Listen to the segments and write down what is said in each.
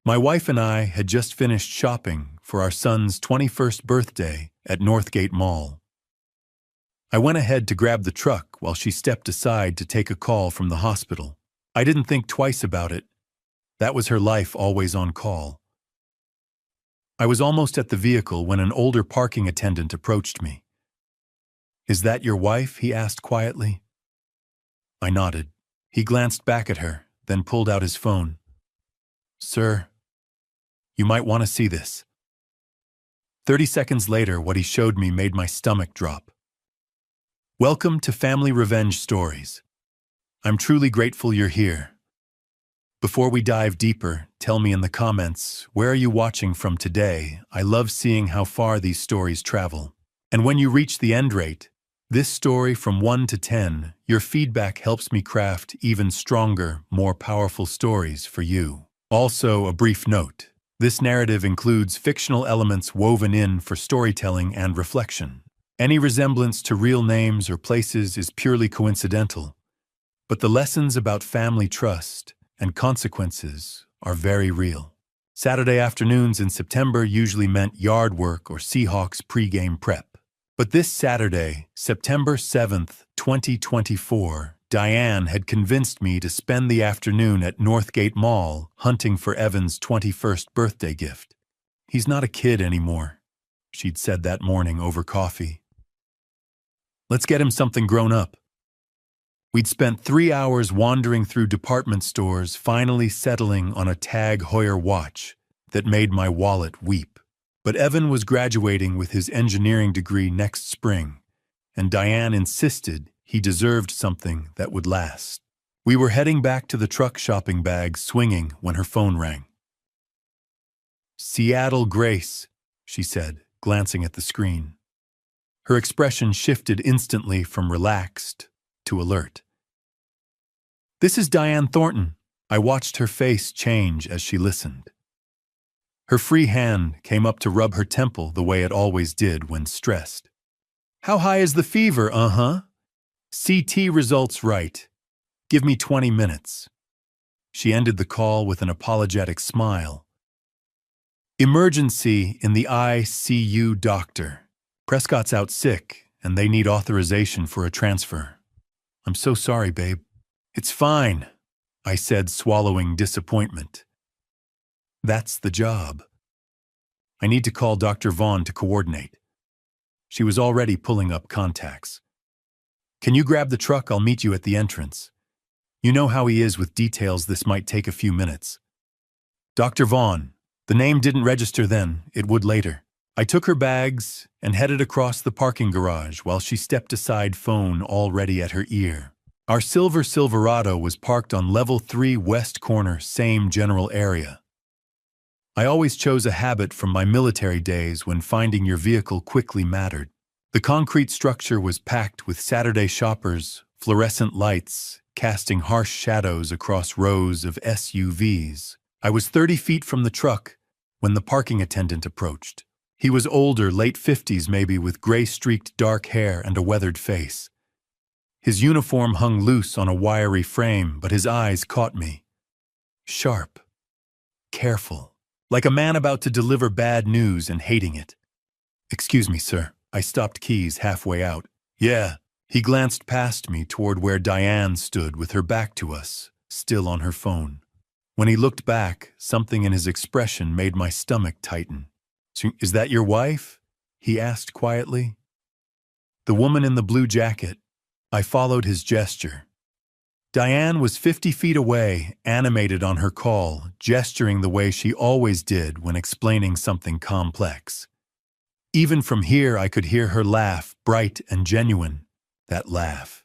My wife and I had just finished shopping for our son's 21st birthday at Northgate Mall. I went ahead to grab the truck while she stepped aside to take a call from the hospital. I didn't think twice about it. That was her life, always on call. I was almost at the vehicle when an older parking attendant approached me. "Is that your wife?" he asked quietly. I nodded. He glanced back at her, then pulled out his phone. "Sir, you might want to see this." 30 seconds later, what he showed me made my stomach drop. "Welcome to Family Revenge Stories. I'm truly grateful you're here. Before we dive deeper, tell me in the comments, where are you watching from today? I love seeing how far these stories travel. And when you reach the end rate, this story from 1 to 10, your feedback helps me craft even stronger, more powerful stories for you. Also, a brief note. This narrative includes fictional elements woven in for storytelling and reflection. Any resemblance to real names or places is purely coincidental, but the lessons about family trust and consequences are very real. Saturday afternoons in September usually meant yard work or Seahawks pregame prep. But this Saturday, September 7th, 2024, Diane had convinced me to spend the afternoon at Northgate Mall hunting for Evan's 21st birthday gift. "He's not a kid anymore," she'd said that morning over coffee. "Let's get him something grown up." We'd spent 3 hours wandering through department stores, finally settling on a Tag Heuer watch that made my wallet weep. But Evan was graduating with his engineering degree next spring, and Diane insisted he deserved something that would last. We were heading back to the truck, shopping bag swinging, when her phone rang. "Seattle Grace," she said, glancing at the screen. Her expression shifted instantly from relaxed to alert. "This is Diane Thornton." I watched her face change as she listened. Her free hand came up to rub her temple the way it always did when stressed. "How high is the fever? CT results right. Give me 20 minutes. She ended the call with an apologetic smile. "Emergency in the ICU, doctor. Prescott's out sick, and they need authorization for a transfer." "I'm so sorry, babe." "It's fine," I said, swallowing disappointment. That's the job. I need to call Dr. Vaughn to coordinate. She was already pulling up contacts. "Can you grab the truck? I'll meet you at the entrance. You know how he is with details. This might take a few minutes." Dr. Vaughn. The name didn't register then, it would later. I took her bags and headed across the parking garage while she stepped aside, phone already at her ear. Our silver Silverado was parked on level 3 west corner, same general area. I always chose a habit from my military days when finding your vehicle quickly mattered. The concrete structure was packed with Saturday shoppers, fluorescent lights, casting harsh shadows across rows of SUVs. I was 30 feet from the truck when the parking attendant approached. He was older, late 50s maybe, with gray-streaked dark hair and a weathered face. His uniform hung loose on a wiry frame, but his eyes caught me. Sharp. Careful. Like a man about to deliver bad news and hating it. "Excuse me, sir." I stopped keys halfway out. "Yeah." He glanced past me toward where Diane stood with her back to us, still on her phone. When he looked back, something in his expression made my stomach tighten. "So, is that your wife?" he asked quietly. "The woman in the blue jacket." I followed his gesture. Diane was 50 feet away, animated on her call, gesturing the way she always did when explaining something complex. Even from here, I could hear her laugh, bright and genuine, that laugh.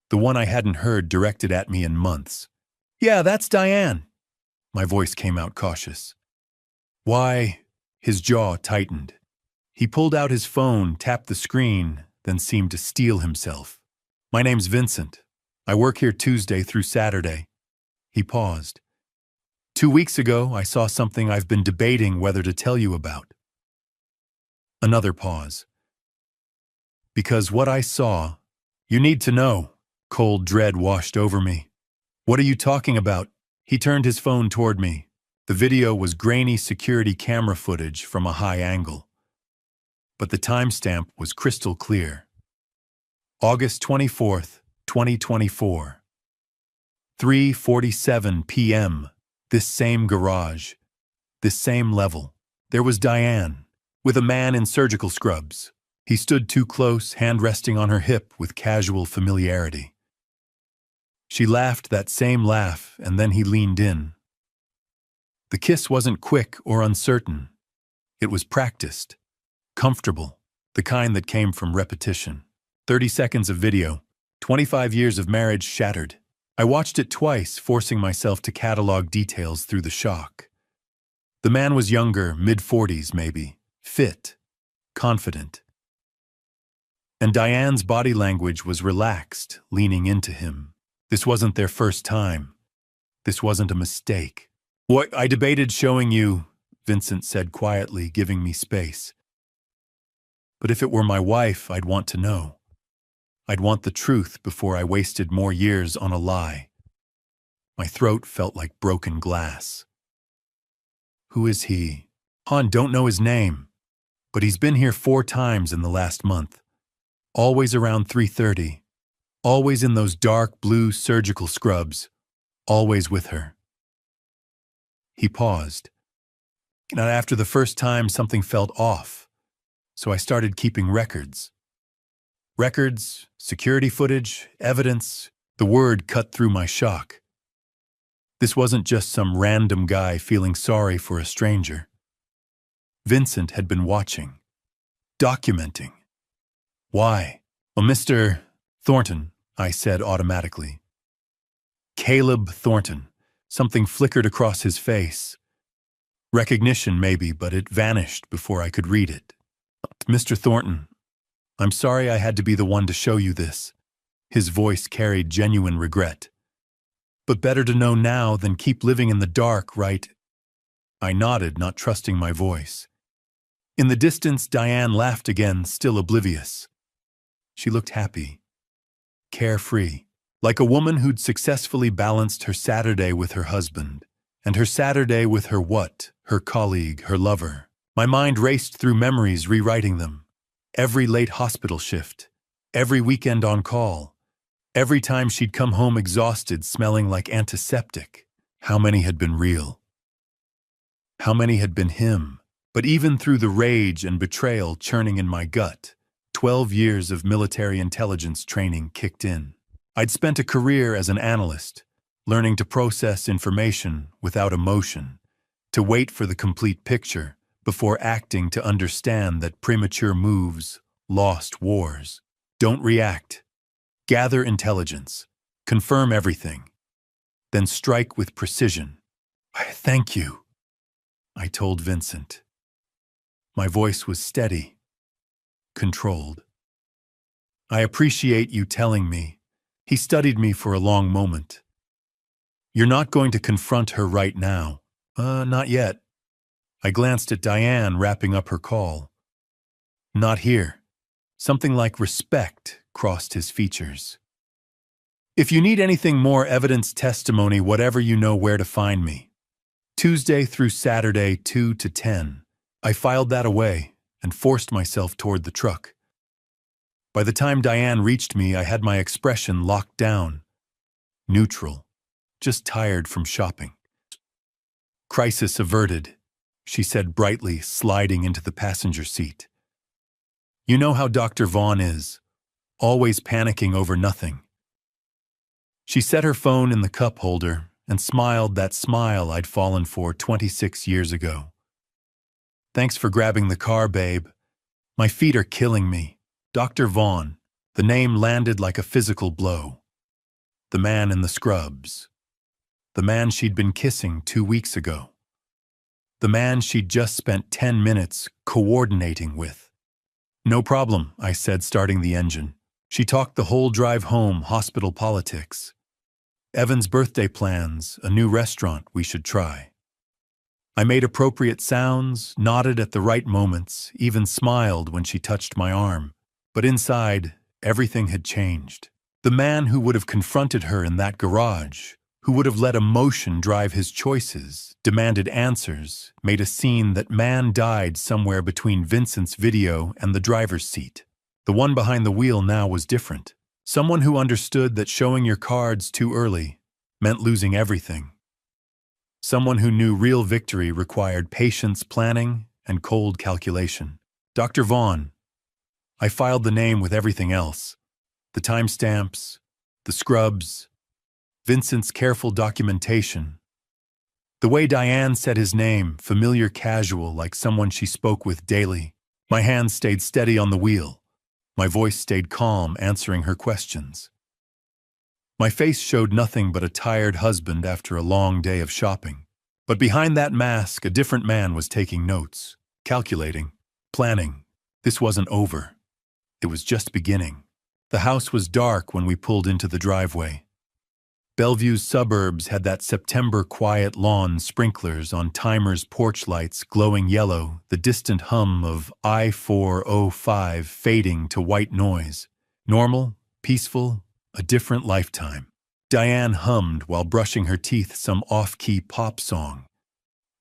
The one I hadn't heard directed at me in months. "Yeah, that's Diane." My voice came out cautious. "Why?" His jaw tightened. He pulled out his phone, tapped the screen, then seemed to steel himself. "My name's Vincent. I work here Tuesday through Saturday." He paused. 2 weeks ago, I saw something I've been debating whether to tell you about." Another pause. "Because what I saw, you need to know." Cold dread washed over me. "What are you talking about?" He turned his phone toward me. The video was grainy security camera footage from a high angle, but the timestamp was crystal clear. August 24th, 2024. 3:47 p.m. This same garage, this same level. There was Diane, with a man in surgical scrubs. He stood too close, hand resting on her hip with casual familiarity. She laughed that same laugh, and then he leaned in. The kiss wasn't quick or uncertain. It was practiced, comfortable, the kind that came from repetition. 30 seconds of video, 25 years of marriage shattered. I watched it twice, forcing myself to catalog details through the shock. The man was younger, mid-40s maybe, fit, confident. And Diane's body language was relaxed, leaning into him. This wasn't their first time. This wasn't a mistake. "What I debated showing you," Vincent said quietly, giving me space. "But if it were my wife, I'd want to know. I'd want the truth before I wasted more years on a lie." My throat felt like broken glass. "Who is he?" "Han, don't know his name. But he's been here 4 times in the last month. Always around 3:30. Always in those dark blue surgical scrubs. Always with her." He paused. Now, after the first time, something felt off, so I started keeping records. Records, security footage, evidence. The word cut through my shock. This wasn't just some random guy feeling sorry for a stranger. Vincent had been watching, documenting. "Why?" "Well, Mr. Thornton," I said automatically. "Caleb Thornton." Something flickered across his face. Recognition, maybe, but it vanished before I could read it. "Mr. Thornton, I'm sorry I had to be the one to show you this." His voice carried genuine regret. "But better to know now than keep living in the dark, right?" I nodded, not trusting my voice. In the distance, Diane laughed again, still oblivious. She looked happy, carefree, like a woman who'd successfully balanced her Saturday with her husband, and her Saturday with her what? Her colleague, her lover. My mind raced through memories, rewriting them. Every late hospital shift, every weekend on call, every time she'd come home exhausted, smelling like antiseptic. How many had been real? How many had been him? But even through the rage and betrayal churning in my gut, 12 years of military intelligence training kicked in. I'd spent a career as an analyst, learning to process information without emotion, to wait for the complete picture before acting, to understand that premature moves lost wars. Don't react. Gather intelligence. Confirm everything. Then strike with precision. "Thank you," I told Vincent. My voice was steady, controlled. "I appreciate you telling me." He studied me for a long moment. "You're not going to confront her right now." Not yet." I glanced at Diane wrapping up her call. "Not here." Something like respect crossed his features. "If you need anything more evidence, testimony, whatever, you know where to find me. Tuesday through Saturday, 2 to 10. I filed that away and forced myself toward the truck. By the time Diane reached me, I had my expression locked down. Neutral. Just tired from shopping. "Crisis averted," she said brightly, sliding into the passenger seat. "You know how Dr. Vaughn is, always panicking over nothing." She set her phone in the cup holder and smiled that smile I'd fallen for 26 years ago. "Thanks for grabbing the car, babe. My feet are killing me." Dr. Vaughn, the name landed like a physical blow. The man in the scrubs. The man she'd been kissing 2 weeks ago. The man she'd just spent 10 minutes coordinating with. "No problem," I said, starting the engine. She talked the whole drive home, hospital politics. Evan's birthday plans, a new restaurant we should try. I made appropriate sounds, nodded at the right moments, even smiled when she touched my arm. But inside, everything had changed. The man who would have confronted her in that garage who would have let emotion drive his choices, demanded answers, made a scene that man died somewhere between Vincent's video and the driver's seat. The one behind the wheel now was different. Someone who understood that showing your cards too early meant losing everything. Someone who knew real victory required patience, planning, and cold calculation. Dr. Vaughn. I filed the name with everything else. The timestamps, the scrubs, Vincent's careful documentation. The way Diane said his name, familiar, casual, like someone she spoke with daily. My hands stayed steady on the wheel. My voice stayed calm, answering her questions. My face showed nothing but a tired husband after a long day of shopping. But behind that mask, a different man was taking notes, calculating, planning. This wasn't over. It was just beginning. The house was dark when we pulled into the driveway. Bellevue's suburbs had that September quiet lawn, sprinklers on timers, porch lights glowing yellow, the distant hum of I-405 fading to white noise. Normal, peaceful, a different lifetime. Diane hummed while brushing her teeth some off-key pop song.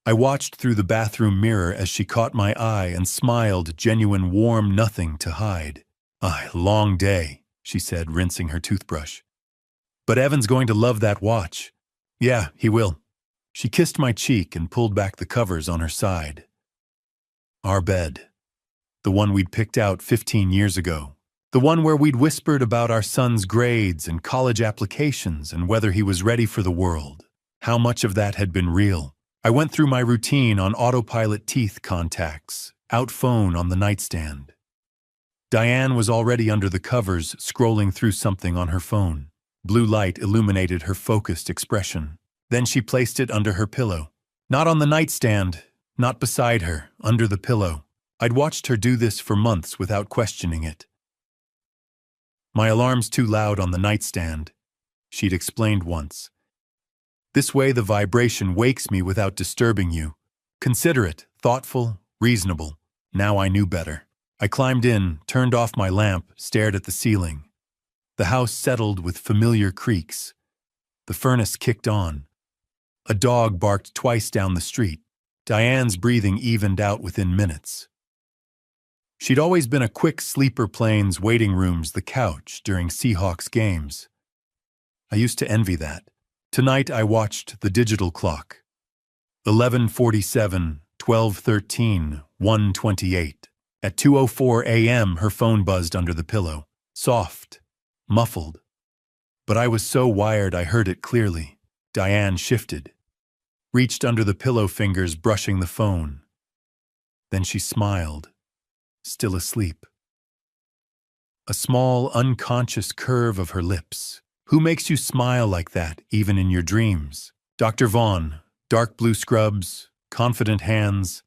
I watched through the bathroom mirror as she caught my eye and smiled, genuine, warm, nothing to hide. Long day, she said, rinsing her toothbrush. But Evan's going to love that watch. Yeah, he will. She kissed my cheek and pulled back the covers on her side. Our bed. The one we'd picked out 15 years ago. The one where we'd whispered about our son's grades and college applications and whether he was ready for the world. How much of that had been real? I went through my routine on autopilot, teeth contacts, out phone on the nightstand. Diane was already under the covers, scrolling through something on her phone. Blue light illuminated her focused expression. Then she placed it under her pillow. Not on the nightstand, not beside her, under the pillow. I'd watched her do this for months without questioning it. My alarm's too loud on the nightstand, she'd explained once. This way the vibration wakes me without disturbing you. Considerate, thoughtful, reasonable. Now I knew better. I climbed in, turned off my lamp, stared at the ceiling. The house settled with familiar creaks. The furnace kicked on. A dog barked twice down the street. Diane's breathing evened out within minutes. She'd always been a quick sleeper, planes, waiting rooms, the couch during Seahawks games. I used to envy that. Tonight I watched the digital clock. 11:47, 12:13, 1:28. At 2:04 a.m. her phone buzzed under the pillow. Soft, muffled. But I was so wired I heard it clearly. Diane shifted. Reached under the pillow, fingers brushing the phone. Then she smiled. Still asleep. A small, unconscious curve of her lips. Who makes you smile like that, even in your dreams? Dr. Vaughn, dark blue scrubs, confident hands.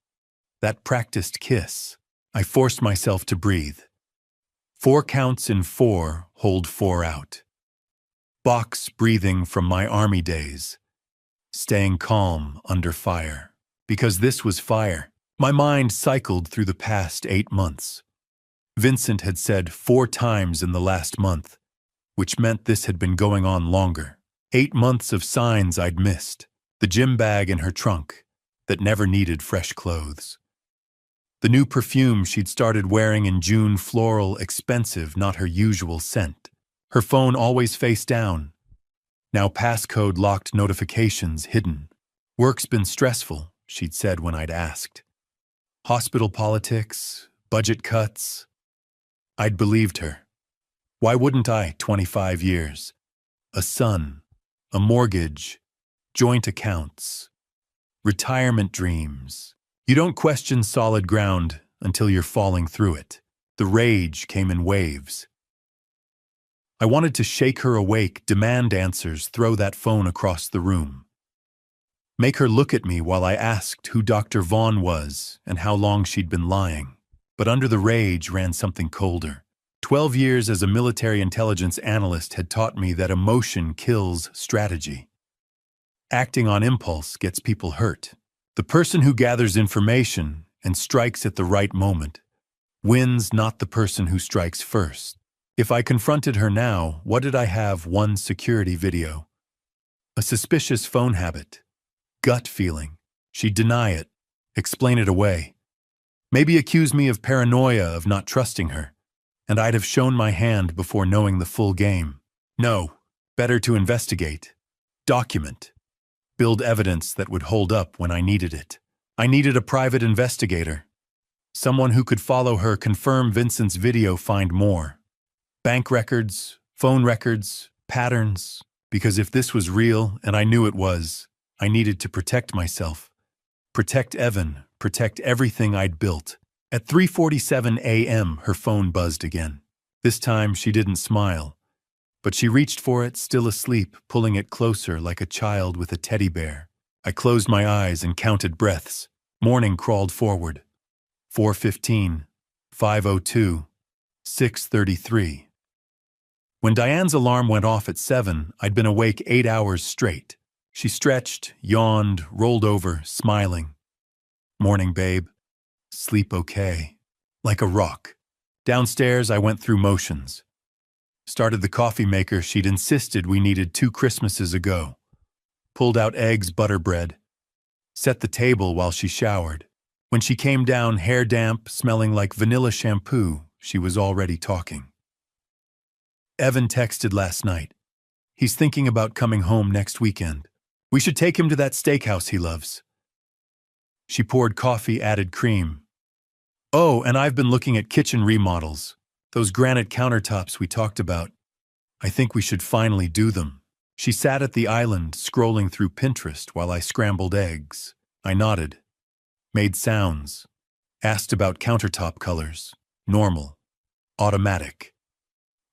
That practiced kiss. I forced myself to breathe. 4 counts in 4, hold 4 out. Box breathing from my army days. Staying calm under fire. Because this was fire. My mind cycled through the past 8 months. Vincent had said 4 times in the last month, which meant this had been going on longer. 8 months of signs I'd missed. The gym bag in her trunk that never needed fresh clothes. The new perfume she'd started wearing in June, floral, expensive, not her usual scent. Her phone always face down. Now passcode locked, notifications hidden. Work's been stressful, she'd said when I'd asked. Hospital politics, budget cuts. I'd believed her. Why wouldn't I, 25 years? A son, a mortgage, joint accounts, retirement dreams. You don't question solid ground until you're falling through it. The rage came in waves. I wanted to shake her awake, demand answers, throw that phone across the room. Make her look at me while I asked who Dr. Vaughn was and how long she'd been lying. But under the rage ran something colder. 12 years as a military intelligence analyst had taught me that emotion kills strategy. Acting on impulse gets people hurt. The person who gathers information and strikes at the right moment wins, not the person who strikes first. If I confronted her now, what did I have? 1 security video. A suspicious phone habit. Gut feeling. She'd deny it, explain it away. Maybe accuse me of paranoia of not trusting her, and I'd have shown my hand before knowing the full game. No, better to investigate, document, build evidence that would hold up when I needed it. I needed a private investigator, someone who could follow her, confirm Vincent's video, find more. Bank records, phone records, patterns, because if this was real, and I knew it was, I needed to protect myself. Protect Evan, protect everything I'd built. At 3:47 a.m., her phone buzzed again. This time, she didn't smile, but she reached for it, still asleep, pulling it closer like a child with a teddy bear. I closed my eyes and counted breaths. Morning crawled forward. 4:15, 5:02, 6:33. When Diane's alarm went off at 7, I'd been awake 8 hours straight. She stretched, yawned, rolled over, smiling. Morning, babe. Sleep okay. Like a rock. Downstairs, I went through motions. Started the coffee maker she'd insisted we needed 2 Christmases ago. Pulled out eggs, butter bread. Set the table while she showered. When she came down, hair damp, smelling like vanilla shampoo, she was already talking. Evan texted last night. He's thinking about coming home next weekend. We should take him to that steakhouse he loves. She poured coffee, added cream. Oh, and I've been looking at kitchen remodels. Those granite countertops we talked about. I think we should finally do them. She sat at the island, scrolling through Pinterest while I scrambled eggs. I nodded. Made sounds. Asked about countertop colors. Normal. Automatic.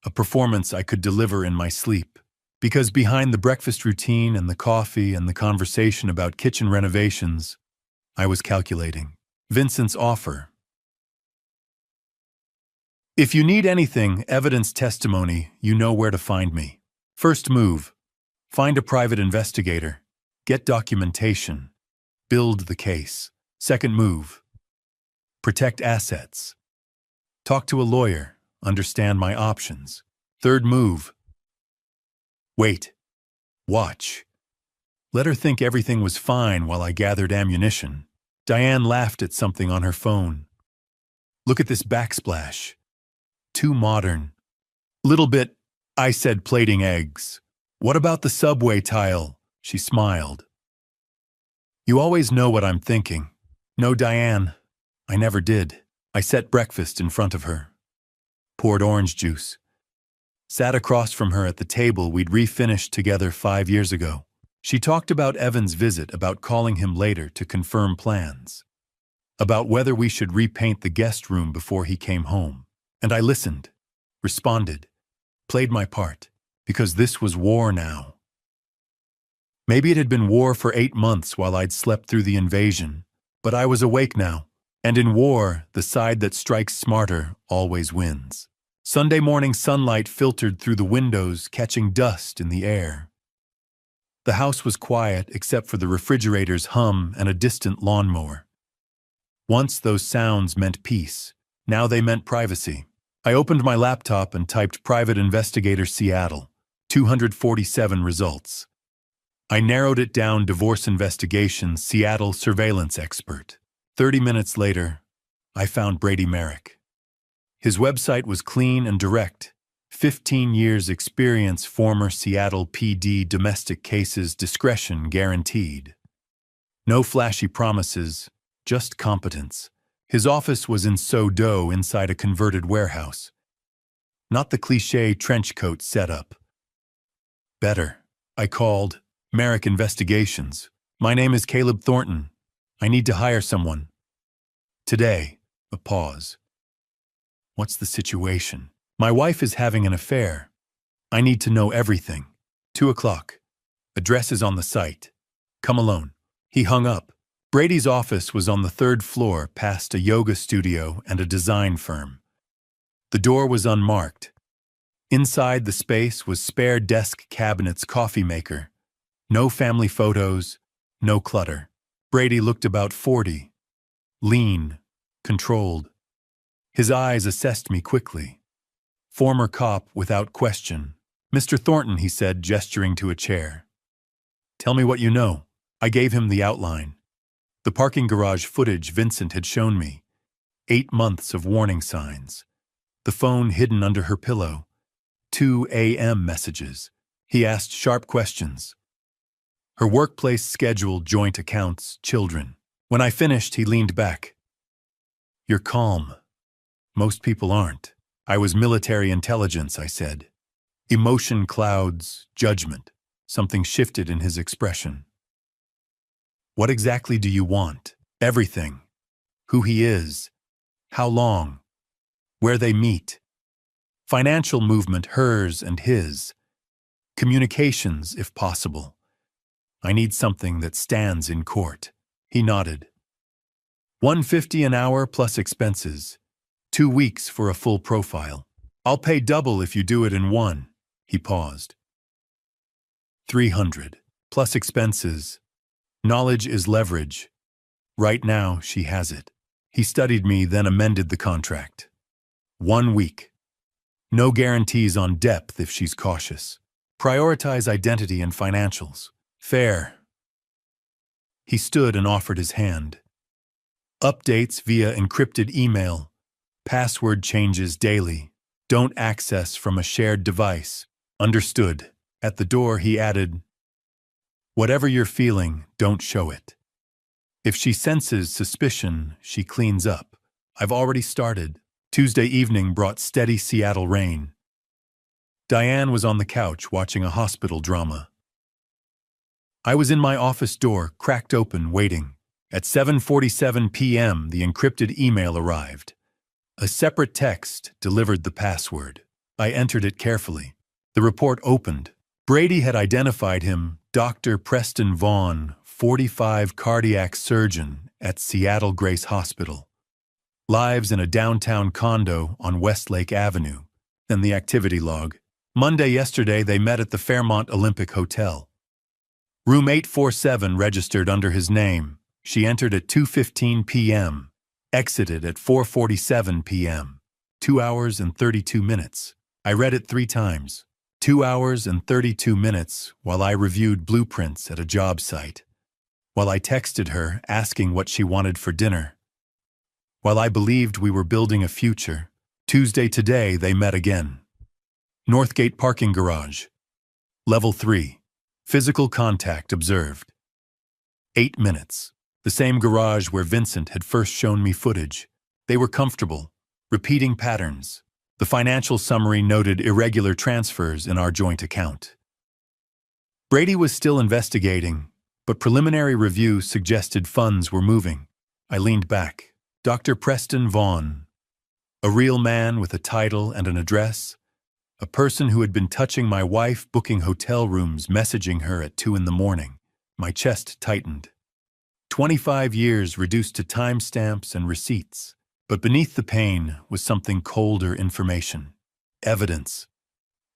A performance I could deliver in my sleep. Because behind the breakfast routine and the coffee and the conversation about kitchen renovations, I was calculating. Vincent's offer. If you need anything, evidence, testimony, you know where to find me. First move. Find a private investigator. Get documentation. Build the case. Second move. Protect assets. Talk to a lawyer. Understand my options. Third move. Wait. Watch. Let her think everything was fine while I gathered ammunition. Diane laughed at something on her phone. Look at this backsplash. Too modern. Little bit, I said, plating eggs. What about the subway tile? She smiled. You always know what I'm thinking. No, Diane. I never did. I set breakfast in front of her. Poured orange juice. Sat across from her at the table we'd refinished together 5 years ago. She talked about Evan's visit, about calling him later to confirm plans. About whether we should repaint the guest room before he came home. And I listened, responded, played my part, because this was war now. Maybe it had been war for 8 months while I'd slept through the invasion, but I was awake now, and in war, the side that strikes smarter always wins. Sunday morning sunlight filtered through the windows, catching dust in the air. The house was quiet except for the refrigerator's hum and a distant lawnmower. Once those sounds meant peace, now they meant privacy. I opened my laptop and typed Private Investigator Seattle, 247 results. I narrowed it down, Divorce Investigation, Seattle Surveillance Expert. 30 minutes later, I found Brady Merrick. His website was clean and direct. 15 years experience, former Seattle PD, domestic cases, discretion guaranteed. No flashy promises, just competence. His office was in SoDo inside a converted warehouse. Not the cliché trench coat setup. Better. I called. Merrick Investigations. My name is Caleb Thornton. I need to hire someone. Today. A pause. What's the situation? My wife is having an affair. I need to know everything. 2 o'clock. Address is on the site. Come alone. He hung up. Brady's office was on the 3rd floor, past a yoga studio and a design firm. The door was unmarked. Inside the space was spare desk cabinets, coffee maker. No family photos, no clutter. Brady looked about 40. Lean, controlled. His eyes assessed me quickly. Former cop without question. Mr. Thornton, he said, gesturing to a chair. Tell me what you know. I gave him the outline. The parking garage footage Vincent had shown me. 8 months of warning signs. The phone hidden under her pillow. 2 a.m. messages. He asked sharp questions. Her workplace schedule, joint accounts, children. When I finished, he leaned back. You're calm. Most people aren't. I was military intelligence, I said. Emotion clouds, judgment. Something shifted in his expression. What exactly do you want? Everything. Who he is. How long. Where they meet. Financial movement, hers and his. Communications, if possible. I need something that stands in court. He nodded. $150 an hour plus expenses. 2 weeks for a full profile. I'll pay double if you do it in one. He paused. 300 plus expenses. Knowledge is leverage. Right now, she has it. He studied me, then amended the contract. 1 week. No guarantees on depth if she's cautious. Prioritize identity and financials. Fair. He stood and offered his hand. Updates via encrypted email. Password changes daily. Don't access from a shared device. Understood. At the door, he added, whatever you're feeling, don't show it. If she senses suspicion, she cleans up. I've already started. Tuesday evening brought steady Seattle rain. Diane was on the couch watching a hospital drama. I was in my office door, cracked open, waiting. At 7:47 p.m., the encrypted email arrived. A separate text delivered the password. I entered it carefully. The report opened. Brady had identified him, Dr. Preston Vaughn, 45 cardiac surgeon at Seattle Grace Hospital. Lives in a downtown condo on Westlake Avenue. Then the activity log. Monday yesterday they met at the Fairmont Olympic Hotel. Room 847 registered under his name. She entered at 2:15 p.m., exited at 4:47 p.m. 2 hours and 32 minutes. I read it 3 times. 2 hours and 32 minutes while I reviewed blueprints at a job site. While I texted her asking what she wanted for dinner. While I believed we were building a future. Tuesday today they met again. Northgate parking garage. Level 3. Physical contact observed. 8 minutes. The same garage where Vincent had first shown me footage. They were comfortable. Repeating patterns. The financial summary noted irregular transfers in our joint account. Brady was still investigating, but preliminary review suggested funds were moving. I leaned back. Dr. Preston Vaughn. A real man with a title and an address. A person who had been touching my wife, booking hotel rooms, messaging her at 2 in the morning. My chest tightened. 25 years reduced to timestamps and receipts. But beneath the pain was something colder information. Evidence.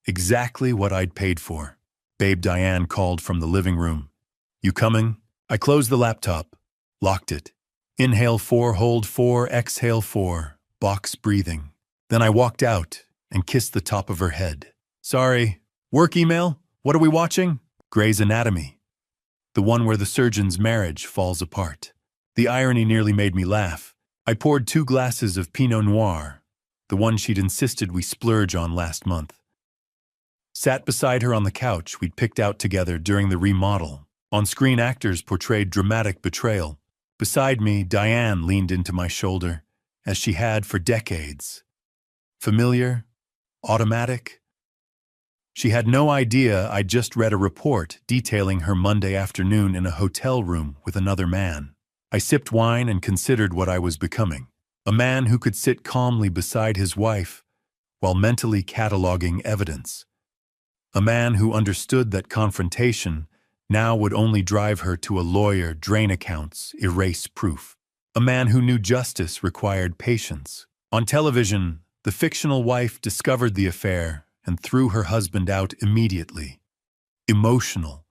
Exactly what I'd paid for. Babe Diane called from the living room. You coming? I closed the laptop. Locked it. Inhale 4, hold 4, exhale 4. Box breathing. Then I walked out and kissed the top of her head. Sorry. Work email? What are we watching? Grey's Anatomy. The one where the surgeon's marriage falls apart. The irony nearly made me laugh. I poured 2 glasses of Pinot Noir, the one she'd insisted we splurge on last month. Sat beside her on the couch we'd picked out together during the remodel. On-screen actors portrayed dramatic betrayal. Beside me, Diane leaned into my shoulder, as she had for decades. Familiar? Automatic? She had no idea I'd just read a report detailing her Monday afternoon in a hotel room with another man. I sipped wine and considered what I was becoming. A man who could sit calmly beside his wife while mentally cataloging evidence. A man who understood that confrontation now would only drive her to a lawyer, drain accounts, erase proof. A man who knew justice required patience. On television, the fictional wife discovered the affair and threw her husband out immediately. Emotional,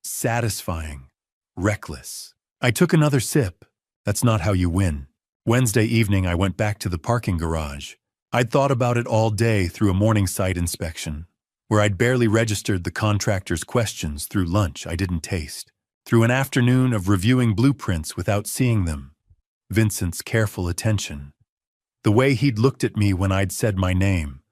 satisfying, reckless. I took another sip. That's not how you win. Wednesday evening, I went back to the parking garage. I'd thought about it all day through a morning site inspection. where I'd barely registered the contractor's questions through lunch I didn't taste, through an afternoon of reviewing blueprints without seeing them, Vincent's careful attention, the way he'd looked at me when I'd said my name,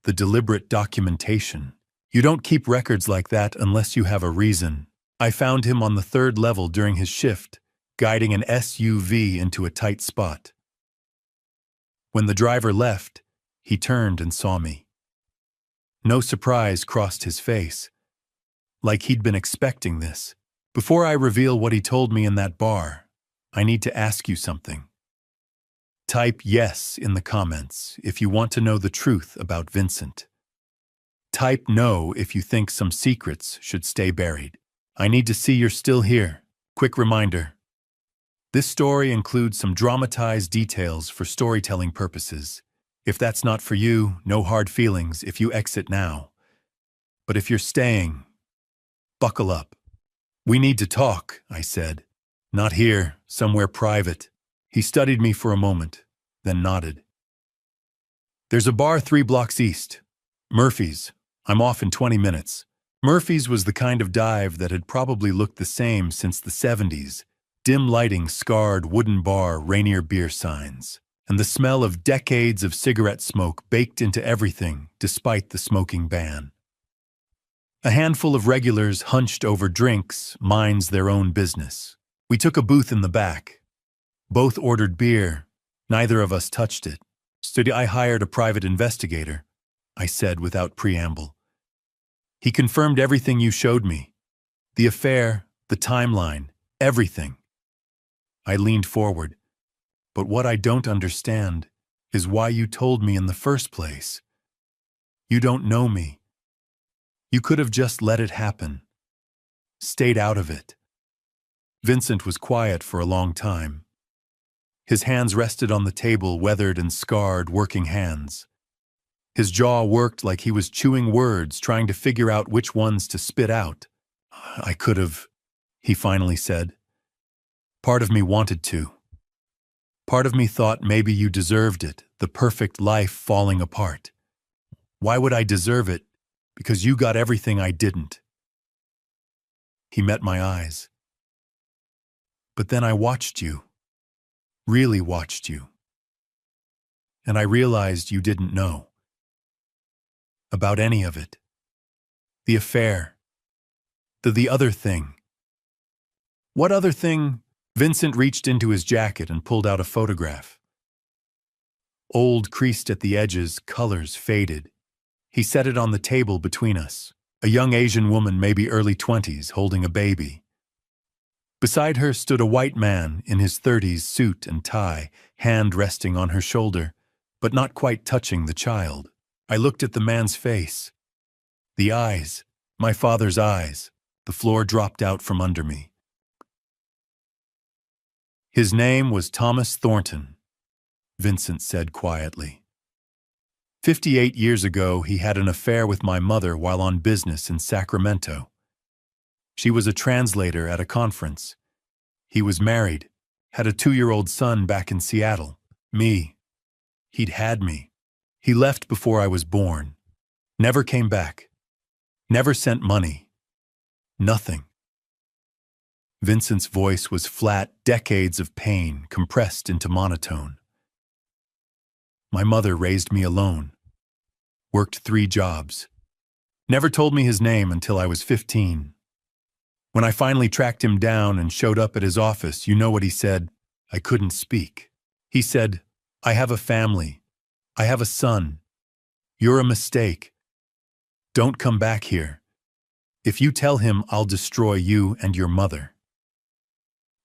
the deliberate documentation. You don't keep records like that unless you have a reason. I found him on the 3rd level during his shift, guiding an SUV into a tight spot. When the driver left, he turned and saw me. No surprise crossed his face, like he'd been expecting this. Before I reveal what he told me in that bar, I need to ask you something. Type yes in the comments if you want to know the truth about Vincent. Type no if you think some secrets should stay buried. I need to see you're still here. Quick reminder. This story includes some dramatized details for storytelling purposes. If that's not for you, no hard feelings if you exit now. But if you're staying, buckle up. We need to talk, I said. Not here, somewhere private. He studied me for a moment, then nodded. There's a bar 3 blocks east. Murphy's. I'm off in 20 minutes. Murphy's was the kind of dive that had probably looked the same since the 70s. Dim lighting, scarred wooden bar, Rainier beer signs, and the smell of decades of cigarette smoke baked into everything despite the smoking ban. A handful of regulars hunched over drinks, minds their own business. We took a booth in the back. Both ordered beer. Neither of us touched it. I hired a private investigator, I said without preamble. He confirmed everything you showed me. The affair, the timeline, everything. I leaned forward. But what I don't understand is why you told me in the first place. You don't know me. You could have just let it happen. Stayed out of it. Vincent was quiet for a long time. His hands rested on the table, weathered and scarred working hands. His jaw worked like he was chewing words, trying to figure out which ones to spit out. I could have, he finally said. Part of me wanted to. Part of me thought maybe you deserved it, the perfect life falling apart. Why would I deserve it? Because you got everything I didn't. He met my eyes. But then I watched you. Really watched you. And I realized you didn't know. About any of it. The affair. The other thing. What other thing? Vincent reached into his jacket and pulled out a photograph. Old, creased at the edges, colors faded. He set it on the table between us. A young Asian woman, maybe early 20s, holding a baby. Beside her stood a white man in his 30s, suit and tie, hand resting on her shoulder, but not quite touching the child. I looked at the man's face. The eyes, my father's eyes. The floor dropped out from under me. His name was Thomas Thornton, Vincent said quietly. 58 years ago, he had an affair with my mother while on business in Sacramento. She was a translator at a conference. He was married, had a 2-year-old son back in Seattle. Me. He'd had me. He left before I was born. Never came back. Never sent money. Nothing. Vincent's voice was flat, decades of pain compressed into monotone. My mother raised me alone. Worked 3 jobs. Never told me his name until I was 15. When I finally tracked him down and showed up at his office, you know what he said? I couldn't speak. He said, I have a family. I have a son. You're a mistake. Don't come back here. If you tell him, I'll destroy you and your mother.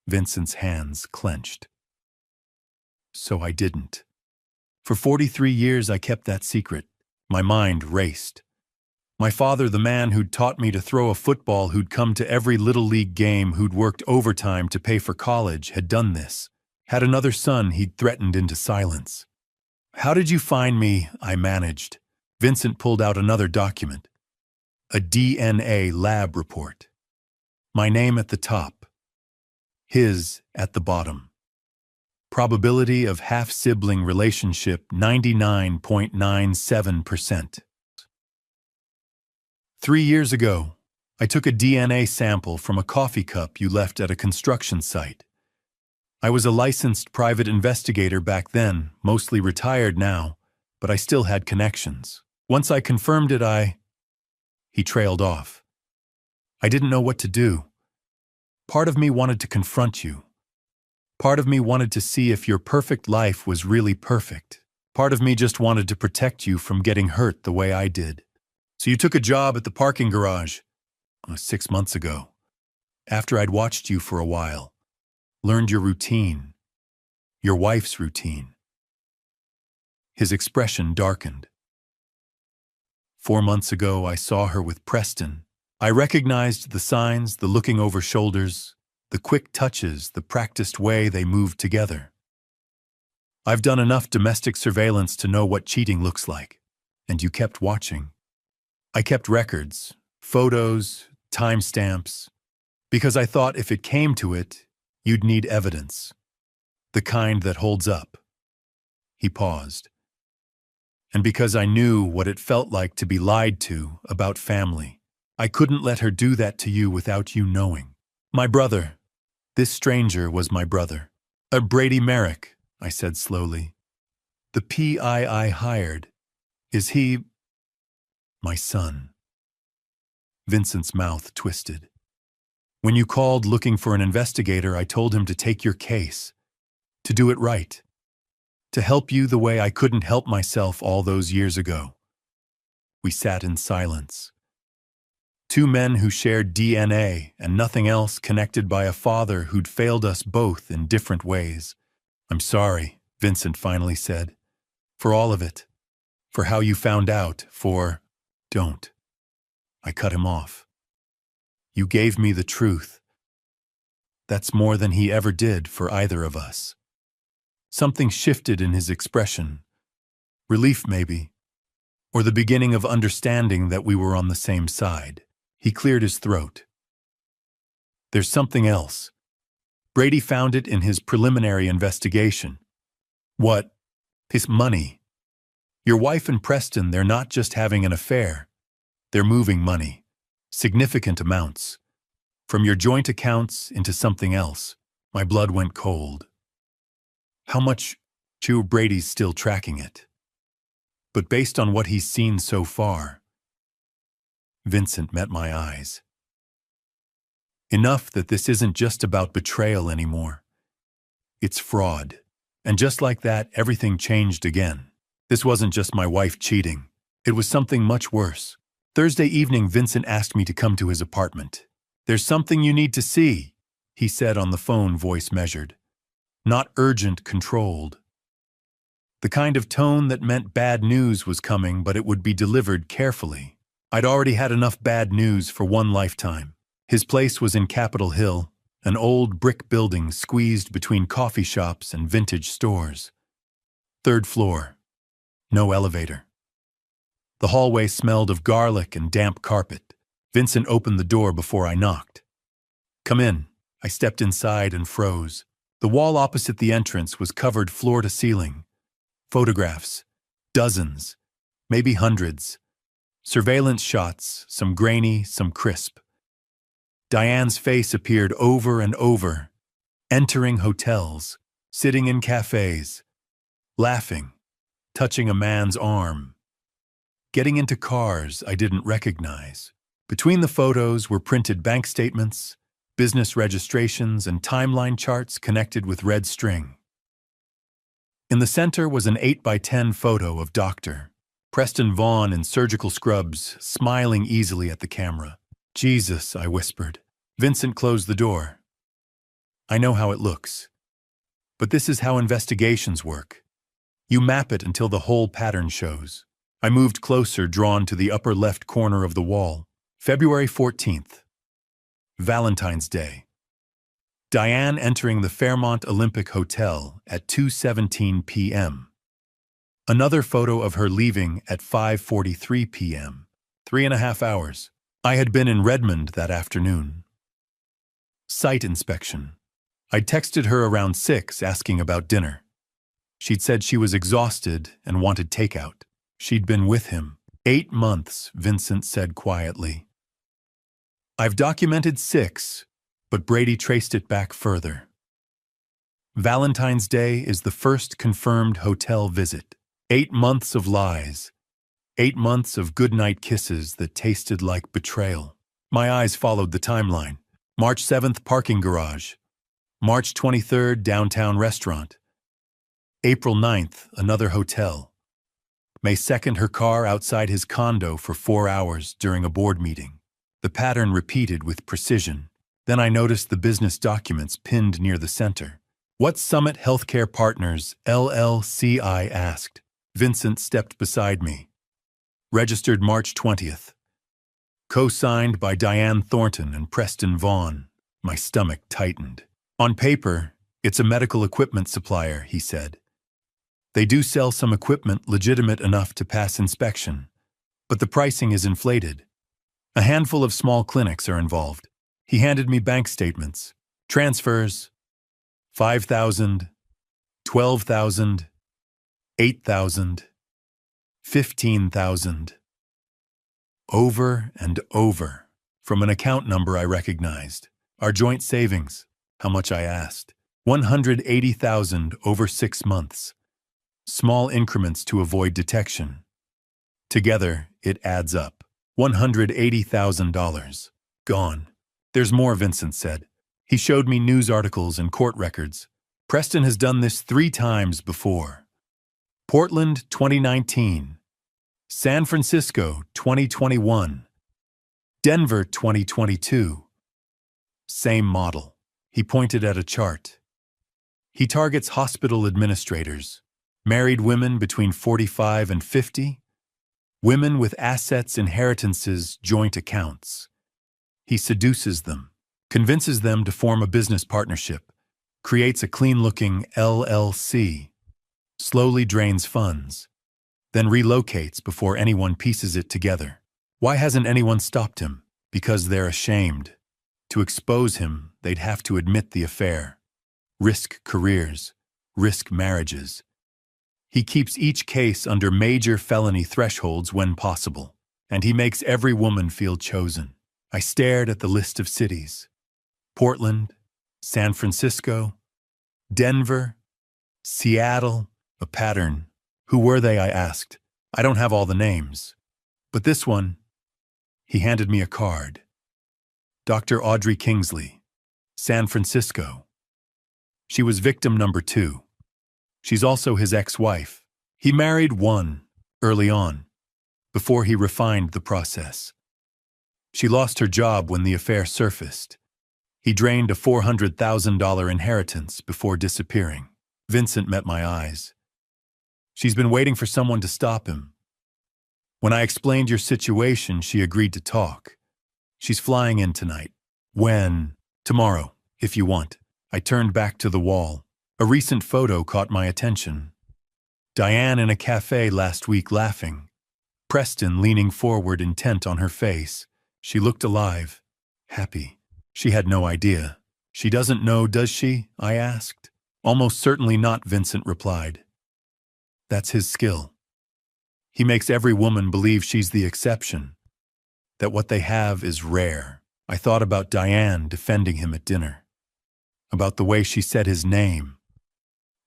Vincent's hands clenched. So I didn't. For 43 years I kept that secret. My mind raced. My father, the man who'd taught me to throw a football, who'd come to every little league game, who'd worked overtime to pay for college, had done this. Had another son he'd threatened into silence. How did you find me? I managed. Vincent pulled out another document. A DNA lab report. My name at the top. His at the bottom. Probability of half-sibling relationship 99.97%. 3 years ago, I took a DNA sample from a coffee cup you left at a construction site. I was a licensed private investigator back then, mostly retired now, but I still had connections. Once I confirmed it, He trailed off. I didn't know what to do. Part of me wanted to confront you. Part of me wanted to see if your perfect life was really perfect. Part of me just wanted to protect you from getting hurt the way I did. So you took a job at the parking garage 6 months ago, after I'd watched you for a while, learned your routine, your wife's routine. His expression darkened. 4 months ago, I saw her with Preston. I recognized the signs, the looking over shoulders, the quick touches, the practiced way they moved together. I've done enough domestic surveillance to know what cheating looks like, and you kept watching. I kept records, photos, timestamps, because I thought if it came to it, you'd need evidence, the kind that holds up. He paused. And because I knew what it felt like to be lied to about family, I couldn't let her do that to you without you knowing. My brother. This stranger was my brother. Brady Merrick, I said slowly. The PI I hired. Is he my son? Vincent's mouth twisted. When you called looking for an investigator, I told him to take your case, to do it right, to help you the way I couldn't help myself all those years ago. We sat in silence. Two men who shared DNA and nothing else, connected by a father who'd failed us both in different ways. I'm sorry, Vincent finally said, for all of it, for how you found out, for... Don't. I cut him off. You gave me the truth. That's more than he ever did for either of us. Something shifted in his expression. Relief, maybe, or the beginning of understanding that we were on the same side. He cleared his throat. There's something else. Brady found it in his preliminary investigation. What? His money. Your wife and Preston, they're not just having an affair. They're moving money. Significant amounts. From your joint accounts into something else. My blood went cold. How much? Brady's still tracking it. But based on what he's seen so far, Vincent met my eyes. Enough that this isn't just about betrayal anymore. It's fraud. And just like that, everything changed again. This wasn't just my wife cheating. It was something much worse. Thursday evening, Vincent asked me to come to his apartment. There's something you need to see, he said on the phone, voice measured. Not urgent, controlled. The kind of tone that meant bad news was coming, but it would be delivered carefully. I'd already had enough bad news for one lifetime. His place was in Capitol Hill, an old brick building squeezed between coffee shops and vintage stores. 3rd floor. No elevator. The hallway smelled of garlic and damp carpet. Vincent opened the door before I knocked. Come in. I stepped inside and froze. The wall opposite the entrance was covered floor to ceiling. Photographs. Dozens. Maybe hundreds. Surveillance shots, some grainy, some crisp. Diane's face appeared over and over, entering hotels, sitting in cafes, laughing, touching a man's arm, getting into cars I didn't recognize. Between the photos were printed bank statements, business registrations, and timeline charts connected with red string. In the center was an 8x10 photo of Dr. Preston Vaughn in surgical scrubs, smiling easily at the camera. Jesus, I whispered. Vincent closed the door. I know how it looks. But this is how investigations work. You map it until the whole pattern shows. I moved closer, drawn to the upper left corner of the wall. February 14th. Valentine's Day. Diane entering the Fairmont Olympic Hotel at 2:17 p.m. Another photo of her leaving at 5:43 p.m. 3.5 hours. I had been in Redmond that afternoon. Site inspection. I'd texted her around 6 asking about dinner. She'd said she was exhausted and wanted takeout. She'd been with him. 8 months, Vincent said quietly. I've documented 6, but Brady traced it back further. Valentine's Day is the first confirmed hotel visit. 8 months of lies. 8 months of goodnight kisses that tasted like betrayal. My eyes followed the timeline. March 7th, parking garage. March 23rd, downtown restaurant. April 9th, another hotel. May 2nd, her car outside his condo for 4 hours during a board meeting. The pattern repeated with precision. Then I noticed the business documents pinned near the center. What Summit Healthcare Partners, LLC? I asked. Vincent stepped beside me. Registered March 20th. Co-signed by Diane Thornton and Preston Vaughn. My stomach tightened. On paper, it's a medical equipment supplier, he said. They do sell some equipment legitimate enough to pass inspection, but the pricing is inflated. A handful of small clinics are involved. He handed me bank statements. Transfers. 5,000, 12,000, 8,000, 15,000. Over and over, from an account number I recognized. Our joint savings. How much, I asked. 180,000 over 6 months. Small increments to avoid detection. Together, it adds up. $180,000. Gone. There's more, Vincent said. He showed me news articles and court records. Preston has done this 3 times before. Portland, 2019. San Francisco, 2021. Denver, 2022. Same model. He pointed at a chart. He targets hospital administrators, married women between 45 and 50, women with assets, inheritances, joint accounts. He seduces them, convinces them to form a business partnership, creates a clean-looking LLC, slowly drains funds, then relocates before anyone pieces it together. Why hasn't anyone stopped him? Because they're ashamed. To expose him, they'd have to admit the affair. Risk careers, risk marriages. He keeps each case under major felony thresholds when possible, and he makes every woman feel chosen. I stared at the list of cities. Portland, San Francisco, Denver, Seattle, a pattern. Who were they? I asked. I don't have all the names. But this one, he handed me a card. Dr. Audrey Kingsley, San Francisco. She was victim number 2. She's also his ex-wife. He married one early on, before he refined the process. She lost her job when the affair surfaced. He drained a $400,000 inheritance before disappearing. Vincent met my eyes. She's been waiting for someone to stop him. When I explained your situation, she agreed to talk. She's flying in tonight. When? Tomorrow, if you want. I turned back to the wall. A recent photo caught my attention. Diane in a cafe last week laughing. Preston leaning forward, intent on her face. She looked alive, happy. She had no idea. She doesn't know, does she? I asked. Almost certainly not, Vincent replied. That's his skill. He makes every woman believe she's the exception, that what they have is rare. I thought about Diane defending him at dinner, about the way she said his name,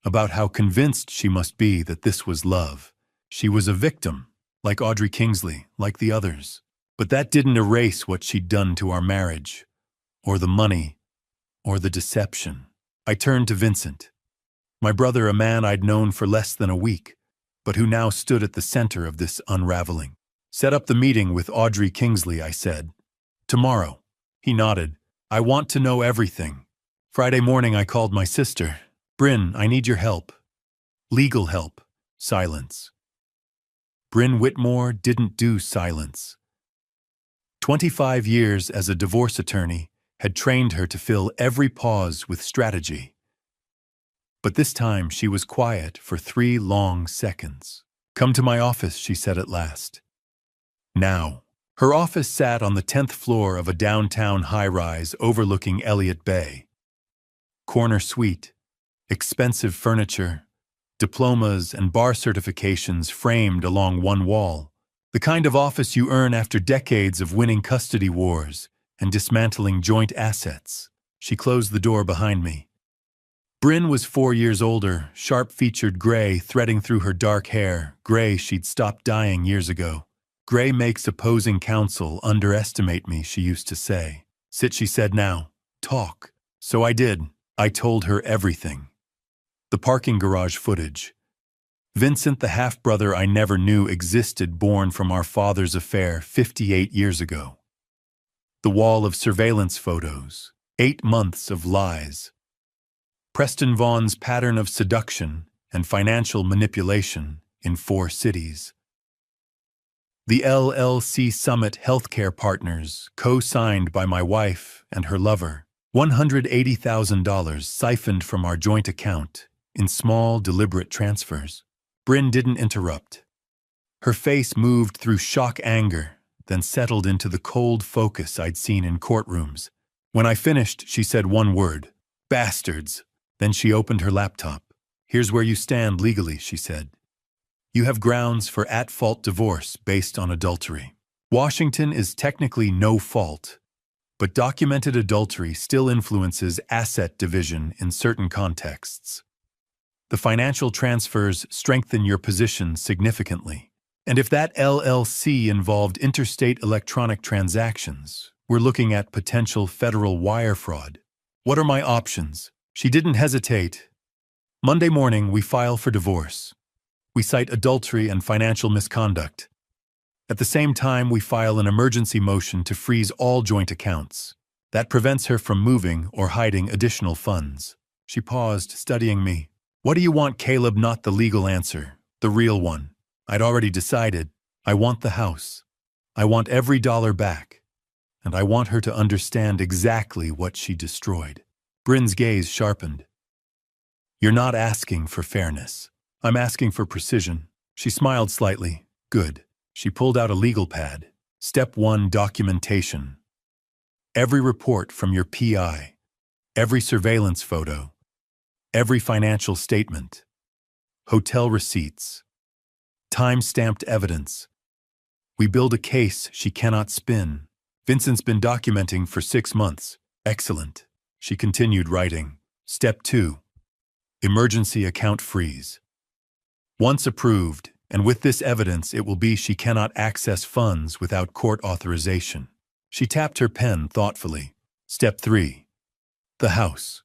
about how convinced she must be that this was love. She was a victim, like Audrey Kingsley, like the others. But that didn't erase what she'd done to our marriage, or the money, or the deception. I turned to Vincent, my brother, a man I'd known for less than a week, but who now stood at the center of this unraveling. Set up the meeting with Audrey Kingsley, I said. Tomorrow. He nodded. I want to know everything. Friday morning I called my sister. Bryn, I need your help. Legal help. Silence. Bryn Whitmore didn't do silence. 25 years as a divorce attorney had trained her to fill every pause with strategy. But this time she was quiet for 3 long seconds. Come to my office, she said at last. Now. Her office sat on the 10th floor of a downtown high-rise overlooking Elliott Bay. Corner suite, expensive furniture, diplomas and bar certifications framed along one wall. The kind of office you earn after decades of winning custody wars and dismantling joint assets. She closed the door behind me. Bryn was 4 years older, sharp-featured gray threading through her dark hair, gray she'd stopped dyeing years ago. Gray makes opposing counsel underestimate me, she used to say. Sit, she said now. Talk. So I did. I told her everything. The parking garage footage. Vincent, the half-brother I never knew existed, born from our father's affair 58 years ago. The wall of surveillance photos. 8 months of lies. Preston Vaughan's pattern of seduction and financial manipulation in 4 cities. The LLC Summit Healthcare Partners, co-signed by my wife and her lover. $180,000 siphoned from our joint account in small, deliberate transfers. Bryn didn't interrupt. Her face moved through shock anger, then settled into the cold focus I'd seen in courtrooms. When I finished, she said one word, bastards. Then she opened her laptop. Here's where you stand legally, she said. You have grounds for at-fault divorce based on adultery. Washington is technically no fault, but documented adultery still influences asset division in certain contexts. The financial transfers strengthen your position significantly. And if that LLC involved interstate electronic transactions, we're looking at potential federal wire fraud. What are my options? She didn't hesitate. Monday morning, we file for divorce. We cite adultery and financial misconduct. At the same time, we file an emergency motion to freeze all joint accounts. That prevents her from moving or hiding additional funds. She paused, studying me. What do you want, Caleb? Not the legal answer, the real one. I'd already decided. I want the house. I want every dollar back. And I want her to understand exactly what she destroyed. Bryn's gaze sharpened. You're not asking for fairness. I'm asking for precision. She smiled slightly. Good. She pulled out a legal pad. Step 1, documentation. Every report from your PI. Every surveillance photo. Every financial statement. Hotel receipts. Time-stamped evidence. We build a case she cannot spin. Vincent's been documenting for 6 months. Excellent. She continued writing. Step 2. Emergency account freeze. Once approved, and with this evidence, it will be she cannot access funds without court authorization. She tapped her pen thoughtfully. Step 3. The house.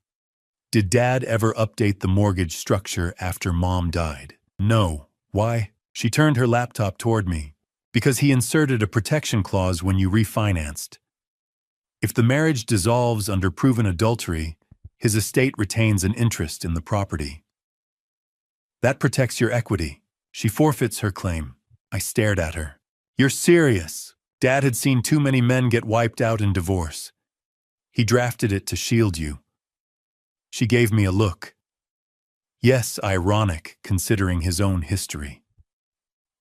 Did Dad ever update the mortgage structure after Mom died? No. Why? She turned her laptop toward me. Because he inserted a protection clause when you refinanced. If the marriage dissolves under proven adultery, his estate retains an interest in the property. That protects your equity. She forfeits her claim. I stared at her. You're serious. Dad had seen too many men get wiped out in divorce. He drafted it to shield you. She gave me a look. Yes, ironic, considering his own history.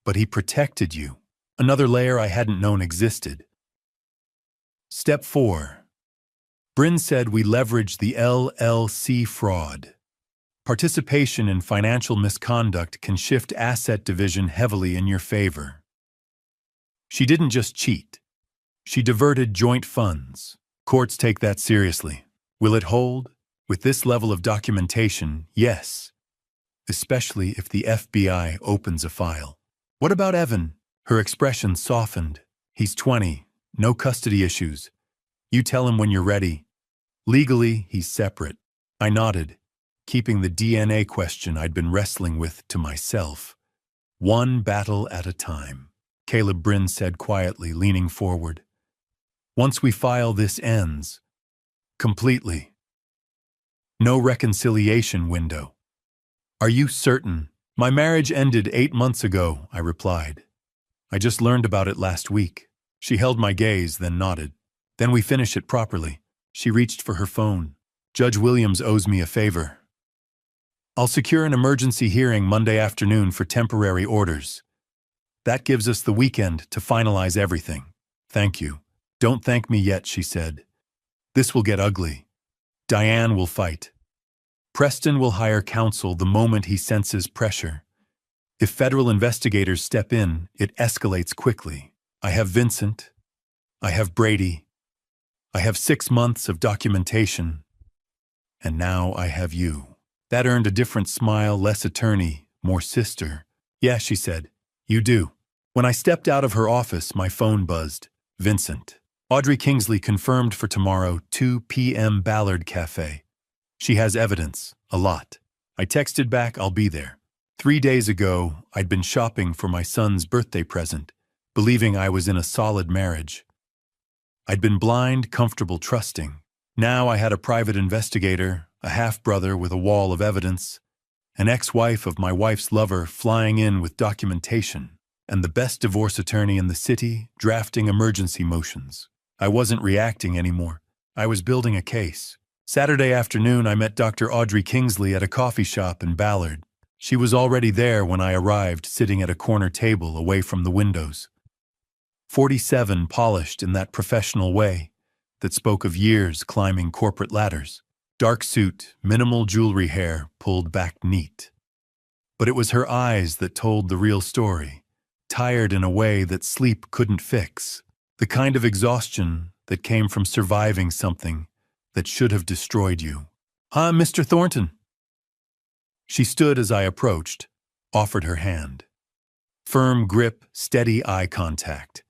But he protected you. Another layer I hadn't known existed. Step 4. Bryn said we leveraged the LLC fraud. Participation in financial misconduct can shift asset division heavily in your favor. She didn't just cheat. She diverted joint funds. Courts take that seriously. Will it hold? With this level of documentation, yes. Especially if the FBI opens a file. What about Evan? Her expression softened. He's 20. No custody issues. You tell him when you're ready. Legally, he's separate. I nodded, keeping the DNA question I'd been wrestling with to myself. One battle at a time, Caleb Bryn said quietly, leaning forward. Once we file, this ends. Completely. No reconciliation window. Are you certain? My marriage ended 8 months ago, I replied. I just learned about it last week. She held my gaze, then nodded. Then we finish it properly. She reached for her phone. Judge Williams owes me a favor. I'll secure an emergency hearing Monday afternoon for temporary orders. That gives us the weekend to finalize everything. Thank you. Don't thank me yet, she said. This will get ugly. Diane will fight. Preston will hire counsel the moment he senses pressure. If federal investigators step in, it escalates quickly. I have Vincent. I have Brady. I have 6 months of documentation. And now I have you. That earned a different smile, less attorney, more sister. Yeah, she said. You do. When I stepped out of her office, my phone buzzed. Vincent. Audrey Kingsley confirmed for tomorrow, 2 p.m. Ballard Cafe. She has evidence. A lot. I texted back, I'll be there. 3 days ago, I'd been shopping for my son's birthday present, believing I was in a solid marriage. I'd been blind, comfortable, trusting. Now I had a private investigator, a half-brother with a wall of evidence, an ex-wife of my wife's lover flying in with documentation, and the best divorce attorney in the city drafting emergency motions. I wasn't reacting anymore. I was building a case. Saturday afternoon, I met Dr. Audrey Kingsley at a coffee shop in Ballard. She was already there when I arrived, sitting at a corner table away from the windows. 47, polished in that professional way that spoke of years climbing corporate ladders. Dark suit, minimal jewelry, hair pulled back neat. But it was her eyes that told the real story, tired in a way that sleep couldn't fix, the kind of exhaustion that came from surviving something that should have destroyed you. "Ah, Mr. Thornton." She stood as I approached, offered her hand. Firm grip, steady eye contact.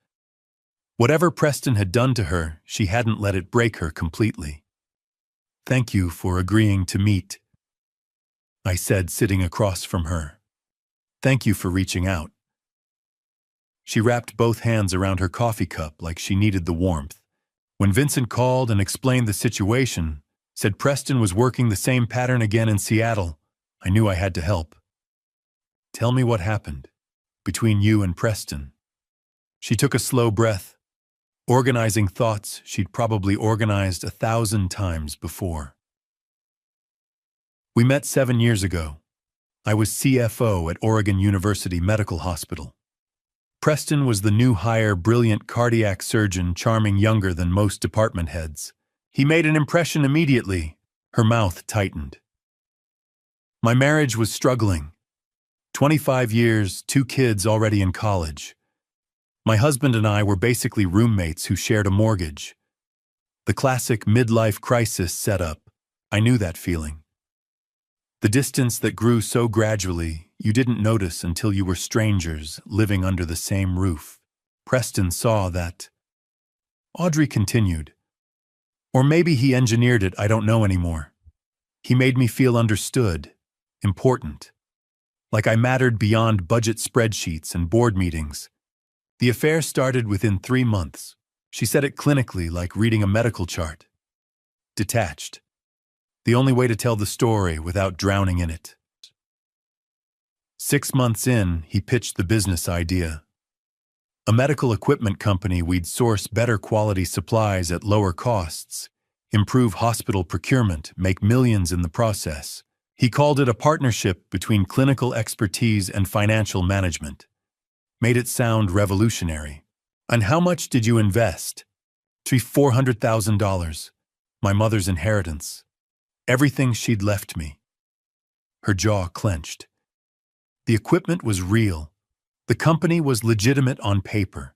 Whatever Preston had done to her, she hadn't let it break her completely. "Thank you for agreeing to meet," I said, sitting across from her. "Thank you for reaching out." She wrapped both hands around her coffee cup like she needed the warmth. When Vincent called and explained the situation, said Preston was working the same pattern again in Seattle, I knew I had to help. "Tell me what happened between you and Preston." She took a slow breath, organizing thoughts she'd probably organized 1,000 times before. "We met 7 years ago. I was CFO at Oregon University Medical Hospital. Preston was the new hire, brilliant cardiac surgeon, charming, younger than most department heads. He made an impression immediately." Her mouth tightened. "My marriage was struggling. 25 years, 2 kids already in college. My husband and I were basically roommates who shared a mortgage. The classic midlife crisis setup. I knew that feeling. The distance that grew so gradually, you didn't notice until you were strangers living under the same roof. Preston saw that." Audrey continued. "Or maybe he engineered it, I don't know anymore. He made me feel understood, important. Like I mattered beyond budget spreadsheets and board meetings. The affair started within 3 months. She said it clinically, like reading a medical chart. Detached. The only way to tell the story without drowning in it. 6 months in, he pitched the business idea. A medical equipment company we'd source better quality supplies at lower costs, improve hospital procurement, make millions in the process. He called it a partnership between clinical expertise and financial management. Made it sound revolutionary. "And how much did you invest?" $400,000. My mother's inheritance. Everything she'd left me." Her jaw clenched. The equipment was real. The company was legitimate on paper.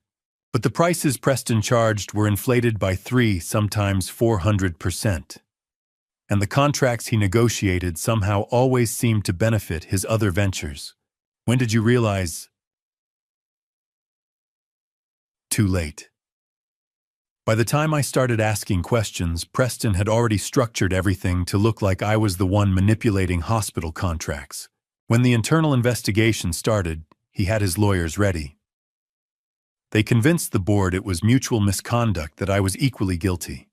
But the prices Preston charged were inflated by 3, sometimes 400%. And the contracts he negotiated somehow always seemed to benefit his other ventures. "When did you realize?" Too late. By the time I started asking questions, Preston had already structured everything to look like I was the one manipulating hospital contracts. When the internal investigation started, he had his lawyers ready. They convinced the board it was mutual misconduct, that I was equally guilty.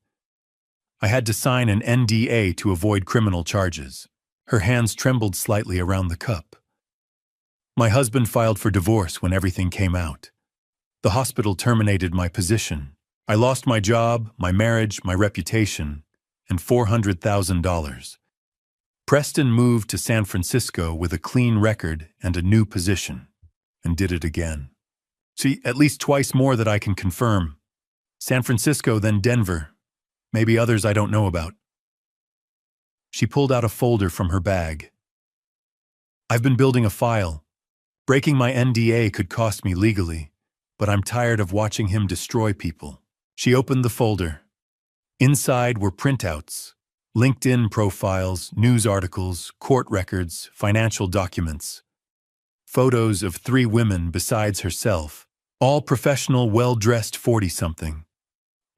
I had to sign an NDA to avoid criminal charges. Her hands trembled slightly around the cup. My husband filed for divorce when everything came out. The hospital terminated my position. I lost my job, my marriage, my reputation, and $400,000. Preston moved to San Francisco with a clean record and a new position, and did it again. See, at least twice more that I can confirm. San Francisco, then Denver. Maybe others I don't know about. She pulled out a folder from her bag. "I've been building a file. Breaking my NDA could cost me legally, but I'm tired of watching him destroy people. She opened the folder. Inside were printouts, LinkedIn profiles, news articles, court records, financial documents. Photos of 3 women besides herself, all professional, well-dressed 40-something.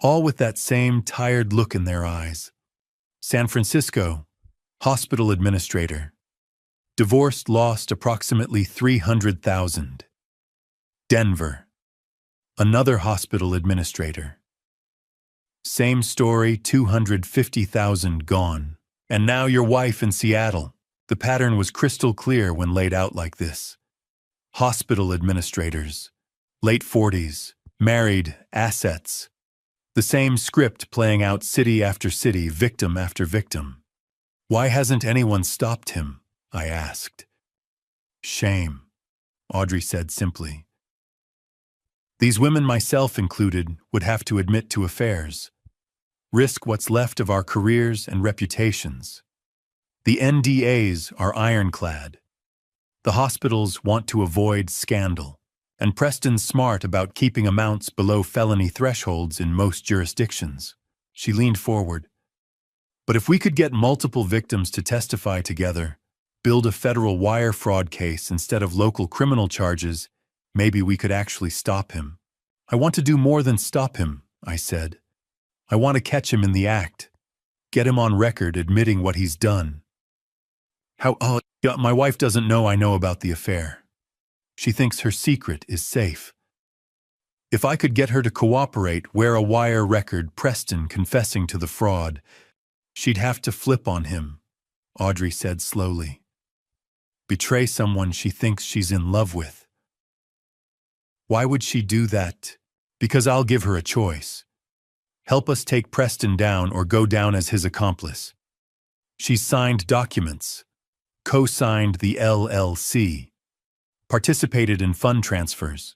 All with that same tired look in their eyes. San Francisco, hospital administrator. Divorced, lost approximately $300,000. Denver, another hospital administrator. Same story, $250,000 gone. And now your wife in Seattle. The pattern was crystal clear when laid out like this. Hospital administrators, late 40s, married, assets. The same script playing out city after city, victim after victim. Why hasn't anyone stopped him? I asked. Shame, Audrey said simply. These women, myself included, would have to admit to affairs, risk what's left of our careers and reputations. The NDAs are ironclad. The hospitals want to avoid scandal, and Preston's smart about keeping amounts below felony thresholds in most jurisdictions. She leaned forward. But if we could get multiple victims to testify together, build a federal wire fraud case instead of local criminal charges, maybe we could actually stop him. I want to do more than stop him, I said. I want to catch him in the act. Get him on record admitting what he's done. My wife doesn't know I know about the affair. She thinks her secret is safe. If I could get her to cooperate, wear a wire record, Preston confessing to the fraud, she'd have to flip on him, Audrey said slowly. Betray someone she thinks she's in love with. Why would she do that? Because I'll give her a choice. Help us take Preston down or go down as his accomplice. She's signed documents, co-signed the LLC, participated in fund transfers.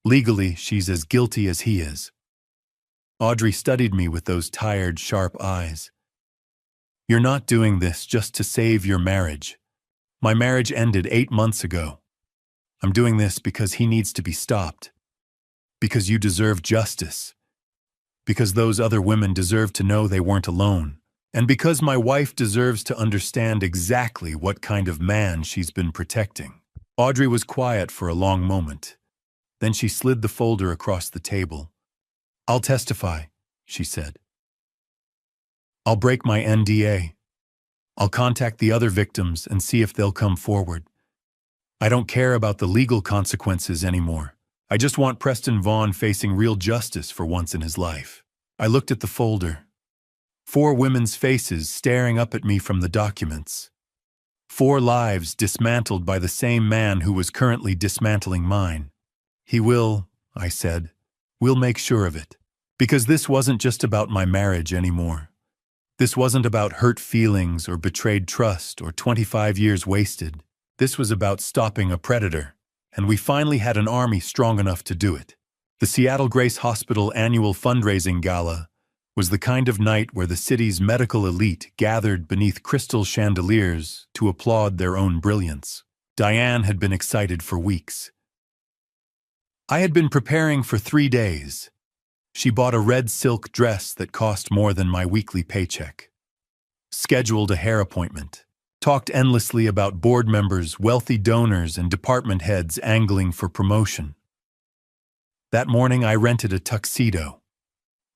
Legally, she's as guilty as he is. Audrey studied me with those tired, sharp eyes. You're not doing this just to save your marriage. My marriage ended 8 months ago. I'm doing this because he needs to be stopped. Because you deserve justice. Because those other women deserve to know they weren't alone. And because my wife deserves to understand exactly what kind of man she's been protecting. Audrey was quiet for a long moment. Then she slid the folder across the table. I'll testify, she said. I'll break my NDA. I'll contact the other victims and see if they'll come forward. I don't care about the legal consequences anymore. I just want Preston Vaughn facing real justice for once in his life. I looked at the folder. 4 women's faces staring up at me from the documents. 4 lives dismantled by the same man who was currently dismantling mine. He will, I said. We'll make sure of it. Because this wasn't just about my marriage anymore. This wasn't about hurt feelings or betrayed trust or 25 years wasted. This was about stopping a predator. And we finally had an army strong enough to do it. The Seattle Grace Hospital annual fundraising gala was the kind of night where the city's medical elite gathered beneath crystal chandeliers to applaud their own brilliance. Diane had been excited for weeks. I had been preparing for 3 days. She bought a red silk dress that cost more than my weekly paycheck. Scheduled a hair appointment. Talked endlessly about board members, wealthy donors, and department heads angling for promotion. That morning I rented a tuxedo.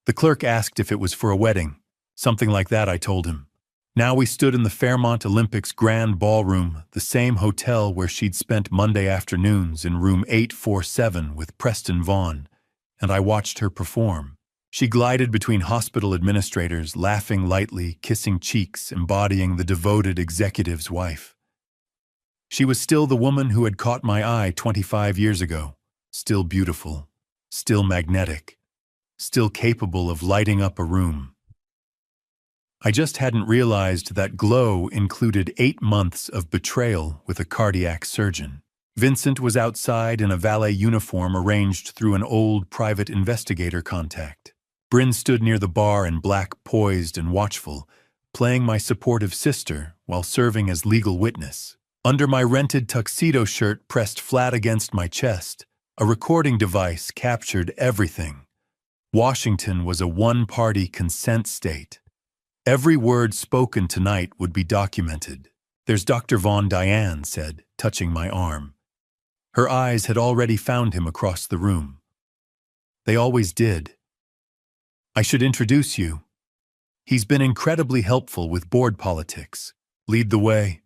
The clerk asked if it was for a wedding. Something like that, I told him. Now we stood in the Fairmont Olympics Grand Ballroom, the same hotel where she'd spent Monday afternoons in room 847 with Preston Vaughn, and I watched her perform. She glided between hospital administrators, laughing lightly, kissing cheeks, embodying the devoted executive's wife. She was still the woman who had caught my eye 25 years ago, still beautiful, still magnetic, still capable of lighting up a room. I just hadn't realized that glow included 8 months of betrayal with a cardiac surgeon. Vincent was outside in a valet uniform arranged through an old private investigator contact. Bryn stood near the bar in black, poised and watchful, playing my supportive sister while serving as legal witness. Under my rented tuxedo shirt pressed flat against my chest, a recording device captured everything. Washington was a one-party consent state. Every word spoken tonight would be documented. "There's Dr. Von," Diane said, touching my arm. Her eyes had already found him across the room. They always did. "I should introduce you. He's been incredibly helpful with board politics. Lead the way."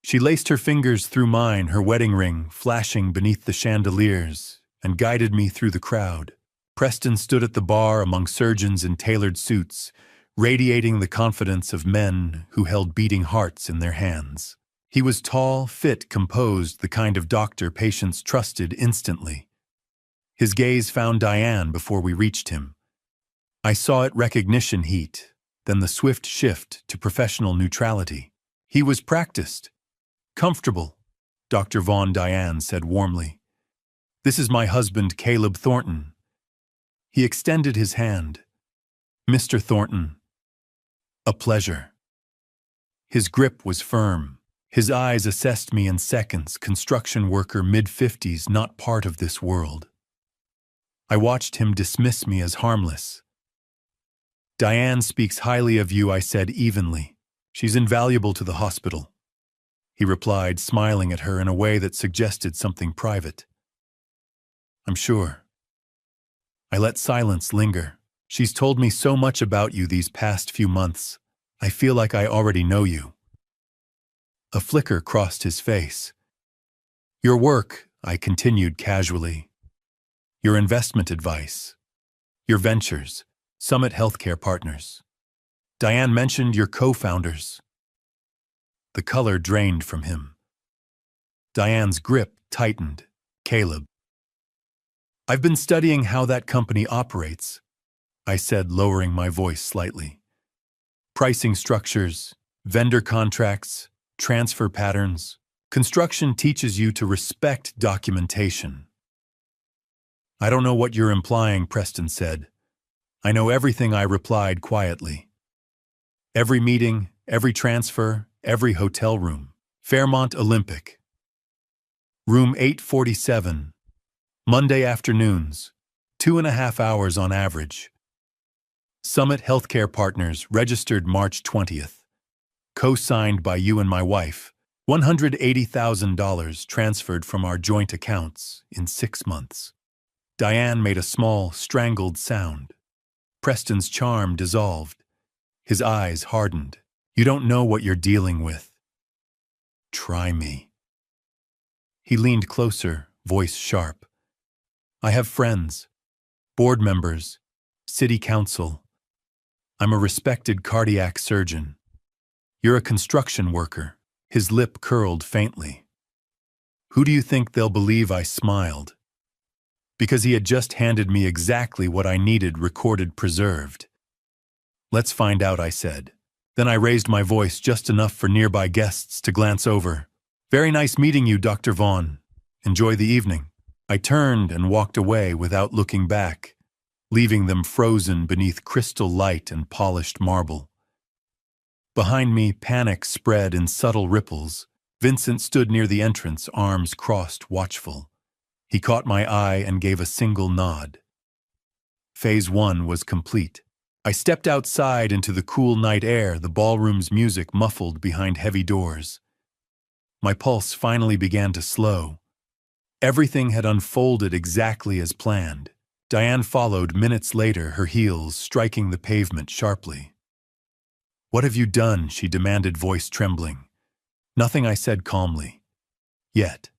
She laced her fingers through mine, her wedding ring flashing beneath the chandeliers, and guided me through the crowd. Preston stood at the bar among surgeons in tailored suits, radiating the confidence of men who held beating hearts in their hands. He was tall, fit, composed, the kind of doctor patients trusted instantly. His gaze found Diane before we reached him. I saw it recognition heat, then the swift shift to professional neutrality. He was practiced. "Comfortable," Dr. Von, Diane said warmly. "This is my husband, Caleb Thornton." He extended his hand. "Mr. Thornton, a pleasure." His grip was firm. His eyes assessed me in seconds, construction worker mid-50s, not part of this world. I watched him dismiss me as harmless. "Diane speaks highly of you," I said evenly. "She's invaluable to the hospital." He replied, smiling at her in a way that suggested something private. "I'm sure." I let silence linger. "She's told me so much about you these past few months. I feel like I already know you." A flicker crossed his face. "Your work," I continued casually. "Your investment advice. Your ventures, Summit Healthcare Partners. Diane mentioned your co-founders." The color drained from him. Diane's grip tightened. "Caleb. I've been studying how that company operates," I said, lowering my voice slightly. "Pricing structures, vendor contracts, transfer patterns. Construction teaches you to respect documentation." "I don't know what you're implying," Preston said. "I know everything," I replied quietly. "Every meeting, every transfer, every hotel room. Fairmont Olympic. Room 847. Monday afternoons, 2.5 hours on average. Summit Healthcare Partners, registered March 20th. Co-signed by you and my wife. $180,000 transferred from our joint accounts in 6 months." Diane made a small, strangled sound. Preston's charm dissolved. His eyes hardened. "You don't know what you're dealing with." "Try me." He leaned closer, voice sharp. "I have friends, board members, city council. I'm a respected cardiac surgeon. You're a construction worker." His lip curled faintly. "Who do you think they'll believe?" I smiled. Because he had just handed me exactly what I needed, recorded, preserved. "Let's find out," I said. Then I raised my voice just enough for nearby guests to glance over. "Very nice meeting you, Dr. Vaughn. Enjoy the evening." I turned and walked away without looking back, leaving them frozen beneath crystal light and polished marble. Behind me, panic spread in subtle ripples. Vincent stood near the entrance, arms crossed, watchful. He caught my eye and gave a single nod. Phase 1 was complete. I stepped outside into the cool night air, the ballroom's music muffled behind heavy doors. My pulse finally began to slow. Everything had unfolded exactly as planned. Diane followed minutes later, her heels striking the pavement sharply. "What have you done?" she demanded, voice trembling. "Nothing," I said calmly. "Yet."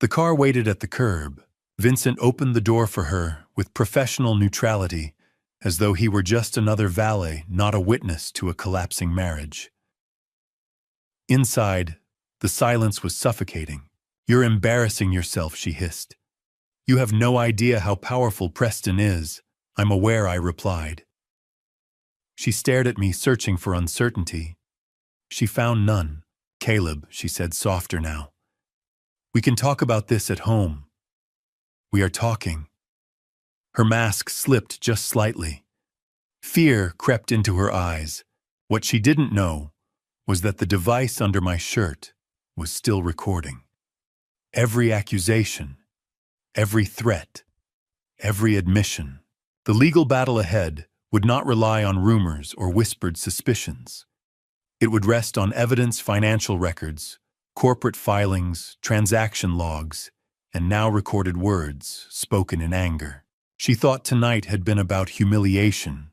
The car waited at the curb. Vincent opened the door for her with professional neutrality, as though he were just another valet, not a witness to a collapsing marriage. Inside, the silence was suffocating. "You're embarrassing yourself," she hissed. "You have no idea how powerful Preston is." "I'm aware," I replied. She stared at me, searching for uncertainty. She found none. "Caleb," she said softer now. "We can talk about this at home." "We are talking." Her mask slipped just slightly. Fear crept into her eyes. What she didn't know was that the device under my shirt was still recording. Every accusation, every threat, every admission. The legal battle ahead would not rely on rumors or whispered suspicions. It would rest on evidence, financial records, corporate filings, transaction logs, and now recorded words spoken in anger. She thought tonight had been about humiliation.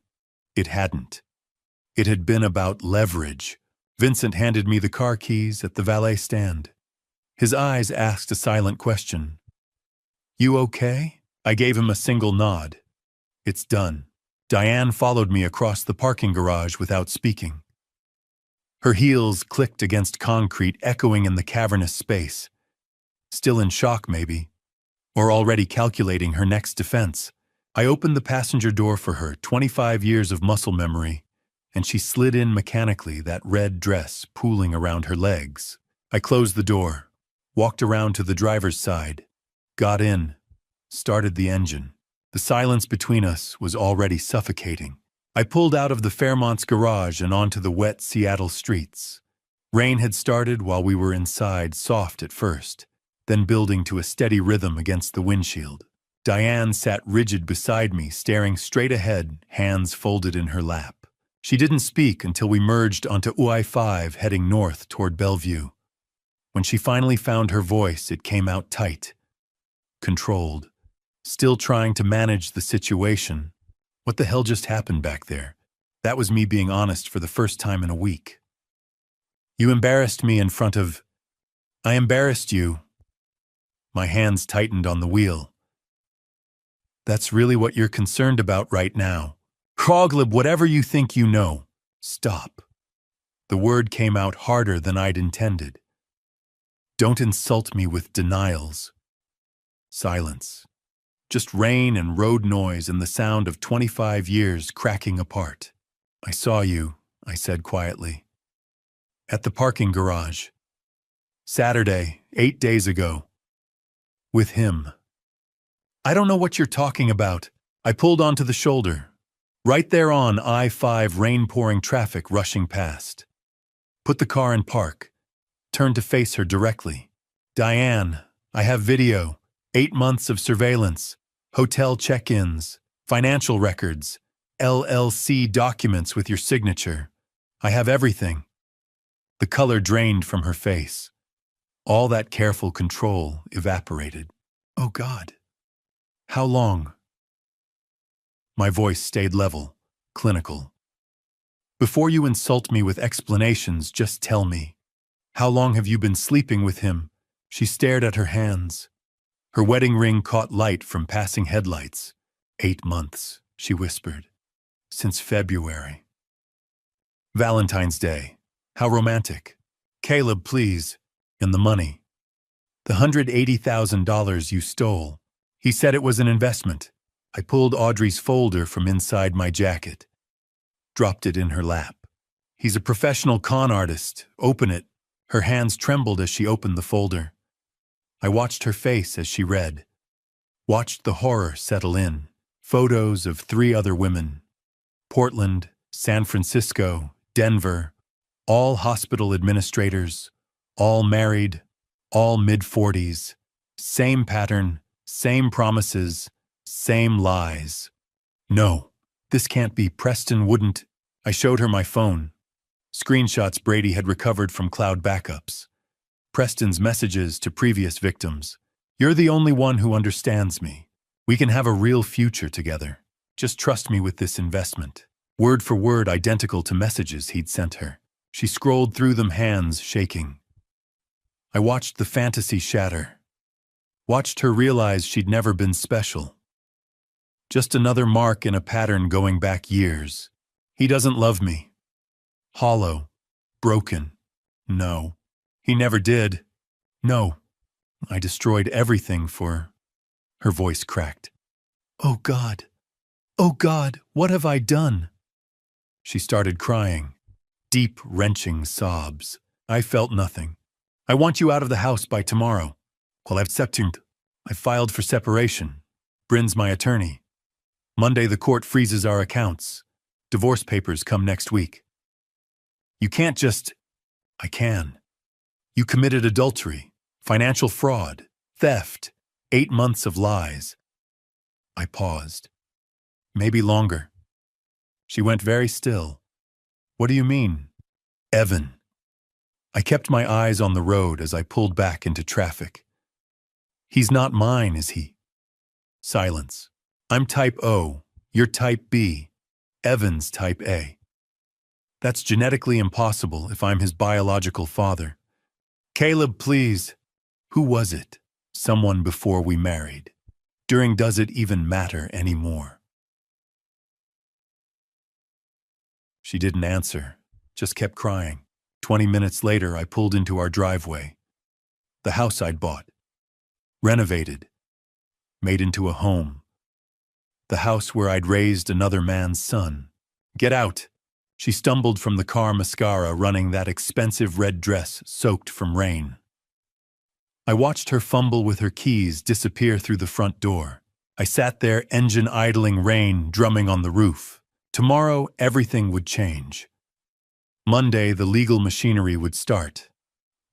It hadn't. It had been about leverage. Vincent handed me the car keys at the valet stand. His eyes asked a silent question. "You okay?" I gave him a single nod. "It's done." Diane followed me across the parking garage without speaking. Her heels clicked against concrete, echoing in the cavernous space. Still in shock, maybe, or already calculating her next defense. I opened the passenger door for her, 25 years of muscle memory, and she slid in mechanically, that red dress pooling around her legs. I closed the door, walked around to the driver's side, got in, started the engine. The silence between us was already suffocating. I pulled out of the Fairmont's garage and onto the wet Seattle streets. Rain had started while we were inside, soft at first, then building to a steady rhythm against the windshield. Diane sat rigid beside me, staring straight ahead, hands folded in her lap. She didn't speak until we merged onto UI-5 heading north toward Bellevue. When she finally found her voice, it came out tight, controlled, still trying to manage the situation. What the hell just happened back there? That was me being honest for the first time in a week. "You embarrassed me in front of—" "I embarrassed you." My hands tightened on the wheel. "That's really what you're concerned about right now. Kroglib, whatever you think you know. Stop." The word came out harder than I'd intended. "Don't insult me with denials." Silence. Just rain and road noise and the sound of 25 years cracking apart. "I saw you," I said quietly. "At the parking garage. Saturday, 8 days ago. With him." "I don't know what you're talking about." I pulled onto the shoulder. Right there on I-5, rain-pouring traffic rushing past. Put the car in park. Turned to face her directly. "Diane, I have video. 8 months of surveillance, hotel check-ins, financial records, LLC documents with your signature. I have everything." The color drained from her face. All that careful control evaporated. "Oh God. How long?" My voice stayed level, clinical. "Before you insult me with explanations, just tell me. How long have you been sleeping with him?" She stared at her hands. Her wedding ring caught light from passing headlights. 8 months, she whispered. "Since February." "Valentine's Day. How romantic." "Caleb, please." "And the money." "The $180,000 you stole." He said it was an investment. I pulled Audrey's folder from inside my jacket. Dropped it in her lap. "He's a professional con artist. Open it." Her hands trembled as she opened the folder. I watched her face as she read. Watched the horror settle in. Photos of 3 other women. Portland, San Francisco, Denver. All hospital administrators. All married. All mid-40s. Same pattern. Same promises. Same lies. "No, this can't be. Preston wouldn't." I showed her my phone. Screenshots Brady had recovered from cloud backups. Preston's messages to previous victims. "You're the only one who understands me. We can have a real future together. Just trust me with this investment." Word for word identical to messages he'd sent her. She scrolled through them, hands shaking. I watched the fantasy shatter. Watched her realize she'd never been special. Just another mark in a pattern going back years. He doesn't love me. Hollow. Broken. No. He never did. No. I destroyed everything for... Her voice cracked. "Oh God. Oh God, what have I done?" She started crying. Deep, wrenching sobs. I felt nothing. "I want you out of the house by tomorrow." "Well, I filed for separation. Bryn's my attorney. Monday the court freezes our accounts. Divorce papers come next week." "You can't just..." I can. You committed adultery, financial fraud, theft, 8 months of lies. I paused. Maybe longer. She went very still. What do you mean? Evan. I kept my eyes on the road as I pulled back into traffic. He's not mine, is he? Silence. I'm type O, you're type B, Evan's type A. That's genetically impossible if I'm his biological father. Caleb, please. Who was it? Someone before we married. Does it even matter anymore? She didn't answer, just kept crying. 20 minutes later, I pulled into our driveway. The house I'd bought. Renovated. Made into a home. The house where I'd raised another man's son. Get out! She stumbled from the car, mascara running that expensive red dress soaked from rain. I watched her fumble with her keys disappear through the front door. I sat there, engine idling, rain drumming on the roof. Tomorrow, everything would change. Monday, the legal machinery would start.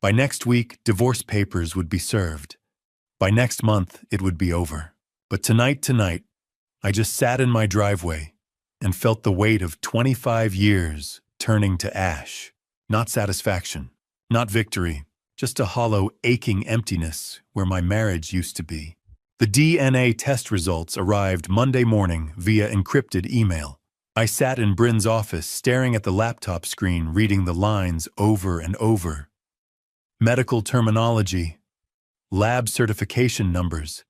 By next week, divorce papers would be served. By next month, it would be over. But tonight, I just sat in my driveway and felt the weight of 25 years turning to ash. Not satisfaction, not victory, just a hollow, aching emptiness where my marriage used to be. The DNA test results arrived Monday morning via encrypted email. I sat in Bryn's office staring at the laptop screen, reading the lines over and over. Medical terminology, lab certification numbers,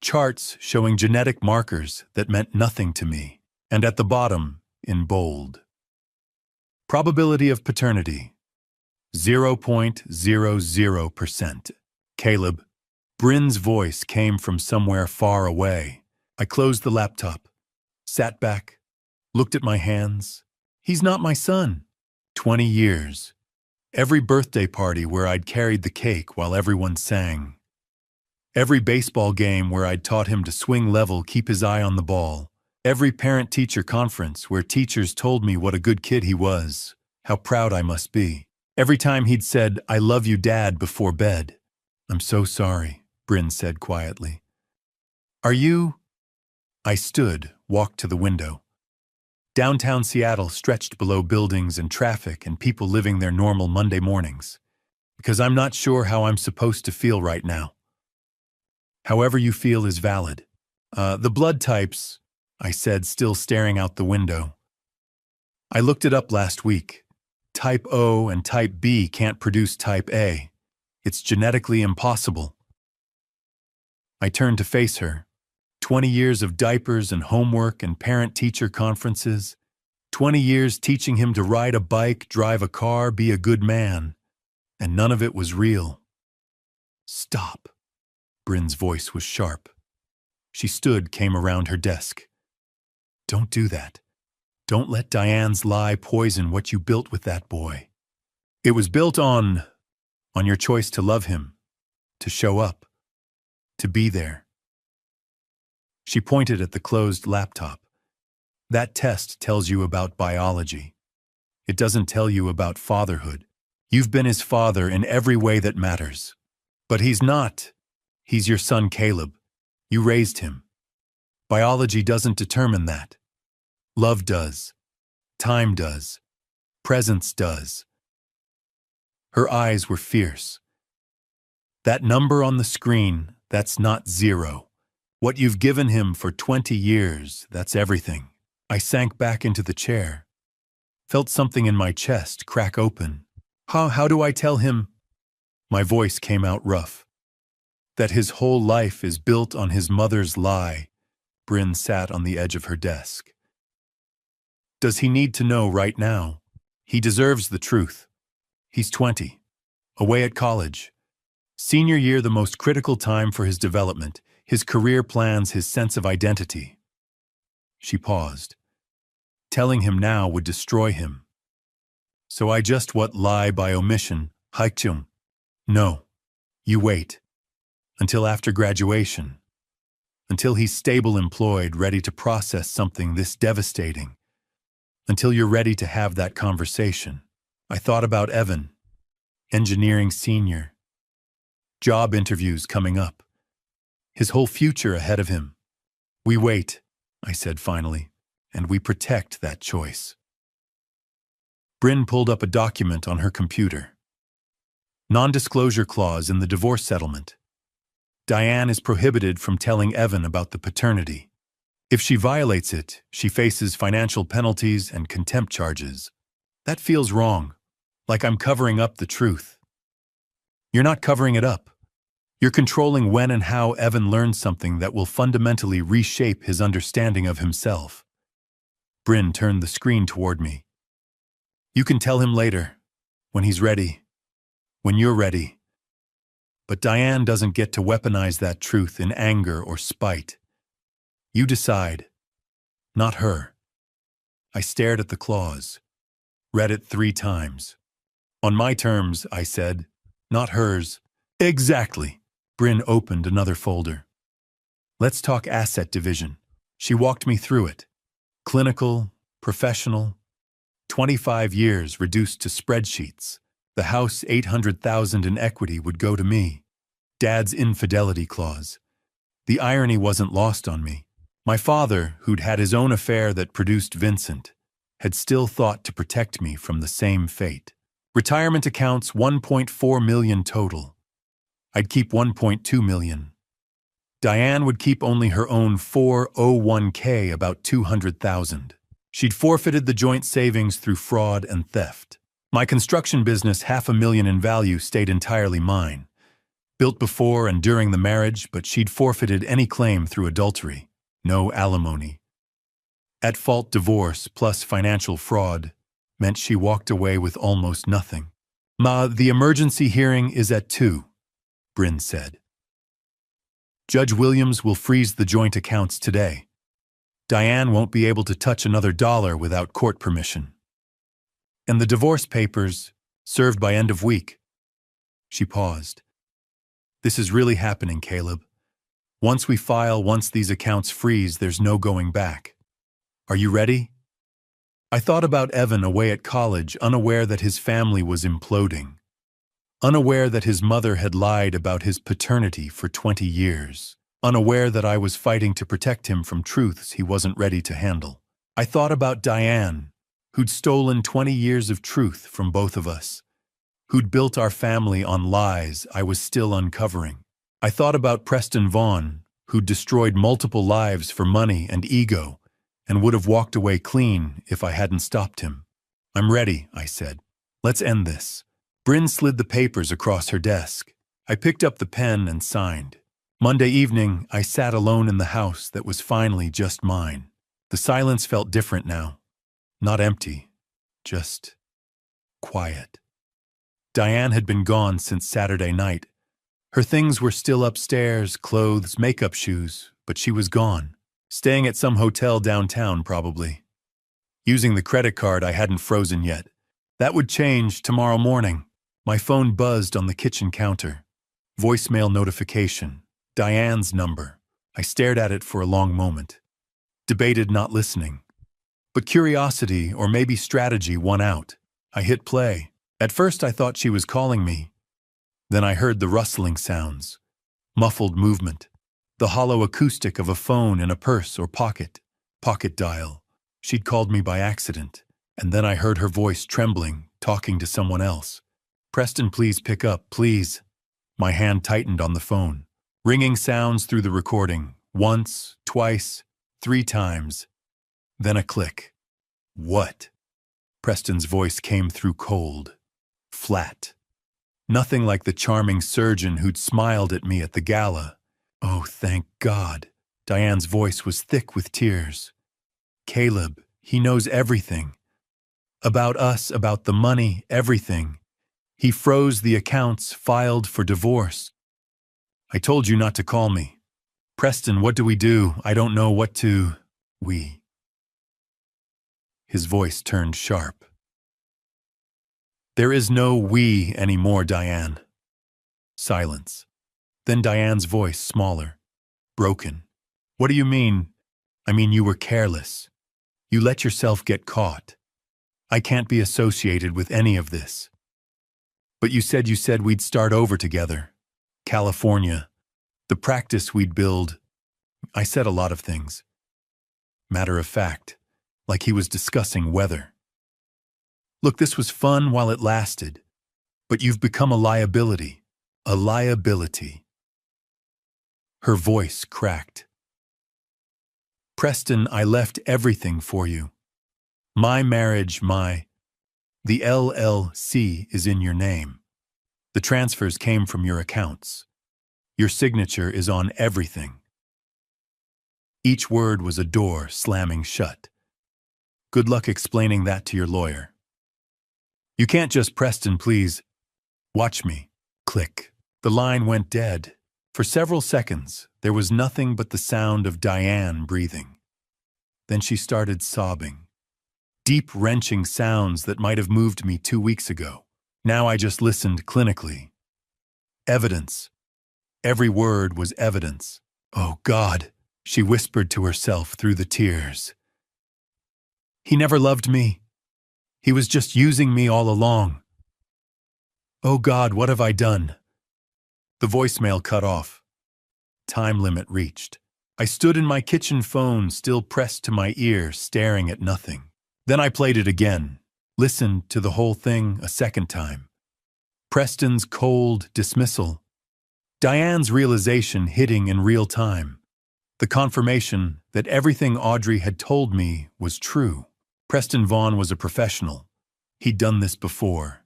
charts showing genetic markers that meant nothing to me, and at the bottom, in bold, probability of paternity, 0.00%. Caleb. Bryn's voice came from somewhere far away. I closed the laptop, sat back, looked at my hands. He's not my son. 20 years. Every birthday party where I'd carried the cake while everyone sang. Every baseball game where I'd taught him to swing level, keep his eye on the ball. Every parent-teacher conference where teachers told me what a good kid he was, how proud I must be. Every time he'd said, "I love you, Dad," before bed. I'm so sorry, Bryn said quietly. Are you? I stood, walked to the window. Downtown Seattle stretched below buildings and traffic and people living their normal Monday mornings. Because I'm not sure how I'm supposed to feel right now. However you feel is valid. The blood types, I said, still staring out the window. I looked it up last week. Type O and type B can't produce type A. It's genetically impossible. I turned to face her. 20 years of diapers and homework and parent-teacher conferences. 20 years teaching him to ride a bike, drive a car, be a good man. And none of it was real. Stop. Bryn's voice was sharp. She stood, came around her desk. Don't do that. Don't let Diane's lie poison what you built with that boy. It was built on your choice to love him, to show up, to be there. She pointed at the closed laptop. That test tells you about biology. It doesn't tell you about fatherhood. You've been his father in every way that matters. But he's not. He's your son, Caleb. You raised him. Biology doesn't determine that. Love does. Time does. Presence does. Her eyes were fierce. That number on the screen, that's not 0. What you've given him for 20 years, that's everything. I sank back into the chair. Felt something in my chest crack open. How do I tell him? My voice came out rough. That his whole life is built on his mother's lie. Bryn sat on the edge of her desk. Does he need to know right now? He deserves the truth. He's 20, away at college. Senior year, the most critical time for his development, his career plans, his sense of identity. She paused. Telling him now would destroy him. So I just lie by omission, haikchum. No, you wait. Until after graduation. Until he's stable, employed, ready to process something this devastating. Until you're ready to have that conversation. I thought about Evan. engineering senior, job interviews coming up, his whole future ahead of him. We wait, I said finally, and we protect that choice. Bryn pulled up a document on her computer. Non-disclosure clause in the divorce settlement. Diane is prohibited from telling Evan about the paternity. If she violates it, she faces financial penalties and contempt charges. That feels wrong, like I'm covering up the truth. You're not covering it up. You're controlling when and how Evan learns something that will fundamentally reshape his understanding of himself. Bryn turned the screen toward me. You can tell him later, when he's ready, when you're ready. But Diane doesn't get to weaponize that truth in anger or spite. You decide, not her. I stared at the clause, read it 3 times. On my terms, I said, not hers. Exactly. Bryn opened another folder. Let's talk asset division. She walked me through it. Clinical, professional, 25 years reduced to spreadsheets. The house $800,000 in equity would go to me. Dad's infidelity clause. The irony wasn't lost on me. My father, who'd had his own affair that produced Vincent, had still thought to protect me from the same fate. Retirement accounts $1.4 million total. I'd keep $1.2 million. Diane would keep only her own 401k, about $200,000. She'd forfeited the joint savings through fraud and theft. My construction business, $500,000 in value, stayed entirely mine. Built before and during the marriage, but she'd forfeited any claim through adultery. No alimony. At-fault divorce plus financial fraud meant she walked away with almost nothing. Ma, the emergency hearing is at 2, Bryn said. Judge Williams will freeze the joint accounts today. Diane won't be able to touch another dollar without court permission. And the divorce papers, served by end of week. She paused. This is really happening, Caleb. Once we file, once these accounts freeze, there's no going back. Are you ready? I thought about Evan away at college, unaware that his family was imploding. Unaware that his mother had lied about his paternity for 20 years. Unaware that I was fighting to protect him from truths he wasn't ready to handle. I thought about Diane, who'd stolen 20 years of truth from both of us. Who'd built our family on lies I was still uncovering. I thought about Preston Vaughn, who'd destroyed multiple lives for money and ego, and would have walked away clean if I hadn't stopped him. I'm ready, I said. Let's end this. Bryn slid the papers across her desk. I picked up the pen and signed. Monday evening, I sat alone in the house that was finally just mine. The silence felt different now. Not empty, just quiet. Diane had been gone since Saturday night. Her things were still upstairs, clothes, makeup, shoes, but she was gone. Staying at some hotel downtown, probably. Using the credit card I hadn't frozen yet. That would change tomorrow morning. My phone buzzed on the kitchen counter. Voicemail notification. Diane's number. I stared at it for a long moment. Debated not listening. But curiosity, or maybe strategy, won out. I hit play. At first I thought she was calling me. Then I heard the rustling sounds. Muffled movement. The hollow acoustic of a phone in a purse or pocket. Pocket dial. She'd called me by accident. And then I heard her voice trembling, talking to someone else. Preston, please pick up, please. My hand tightened on the phone. Ringing sounds through the recording. Once, twice, 3 times. Then a click. What? Preston's voice came through cold. Flat. Nothing like the charming surgeon who'd smiled at me at the gala. Oh, thank God. Diane's voice was thick with tears. Caleb, he knows everything. About us, about the money, everything. He froze the accounts, filed for divorce. I told you not to call me. Preston, what do we do? I don't know what to... We. His voice turned sharp. There is no we anymore, Diane. Silence. Then Diane's voice, smaller, broken. What do you mean? I mean, you were careless. You let yourself get caught. I can't be associated with any of this. But you said we'd start over together. California. The practice we'd build. I said a lot of things. Matter of fact, like he was discussing weather. Look, this was fun while it lasted, but you've become a liability. A liability. Her voice cracked. Preston, I left everything for you. My marriage, the LLC is in your name. The transfers came from your accounts. Your signature is on everything. Each word was a door slamming shut. Good luck explaining that to your lawyer. You can't just, Preston, please. Watch me. Click. The line went dead. For several seconds, there was nothing but the sound of Diane breathing. Then she started sobbing. Deep, wrenching sounds that might have moved me 2 weeks ago. Now I just listened clinically. Evidence. Every word was evidence. Oh, God, she whispered to herself through the tears. He never loved me. He was just using me all along. Oh, God, what have I done? The voicemail cut off. Time limit reached. I stood in my kitchen phone, still pressed to my ear, staring at nothing. Then I played it again, listened to the whole thing a second time. Preston's cold dismissal. Diane's realization hitting in real time. The confirmation that everything Audrey had told me was true. Preston Vaughn was a professional. He'd done this before.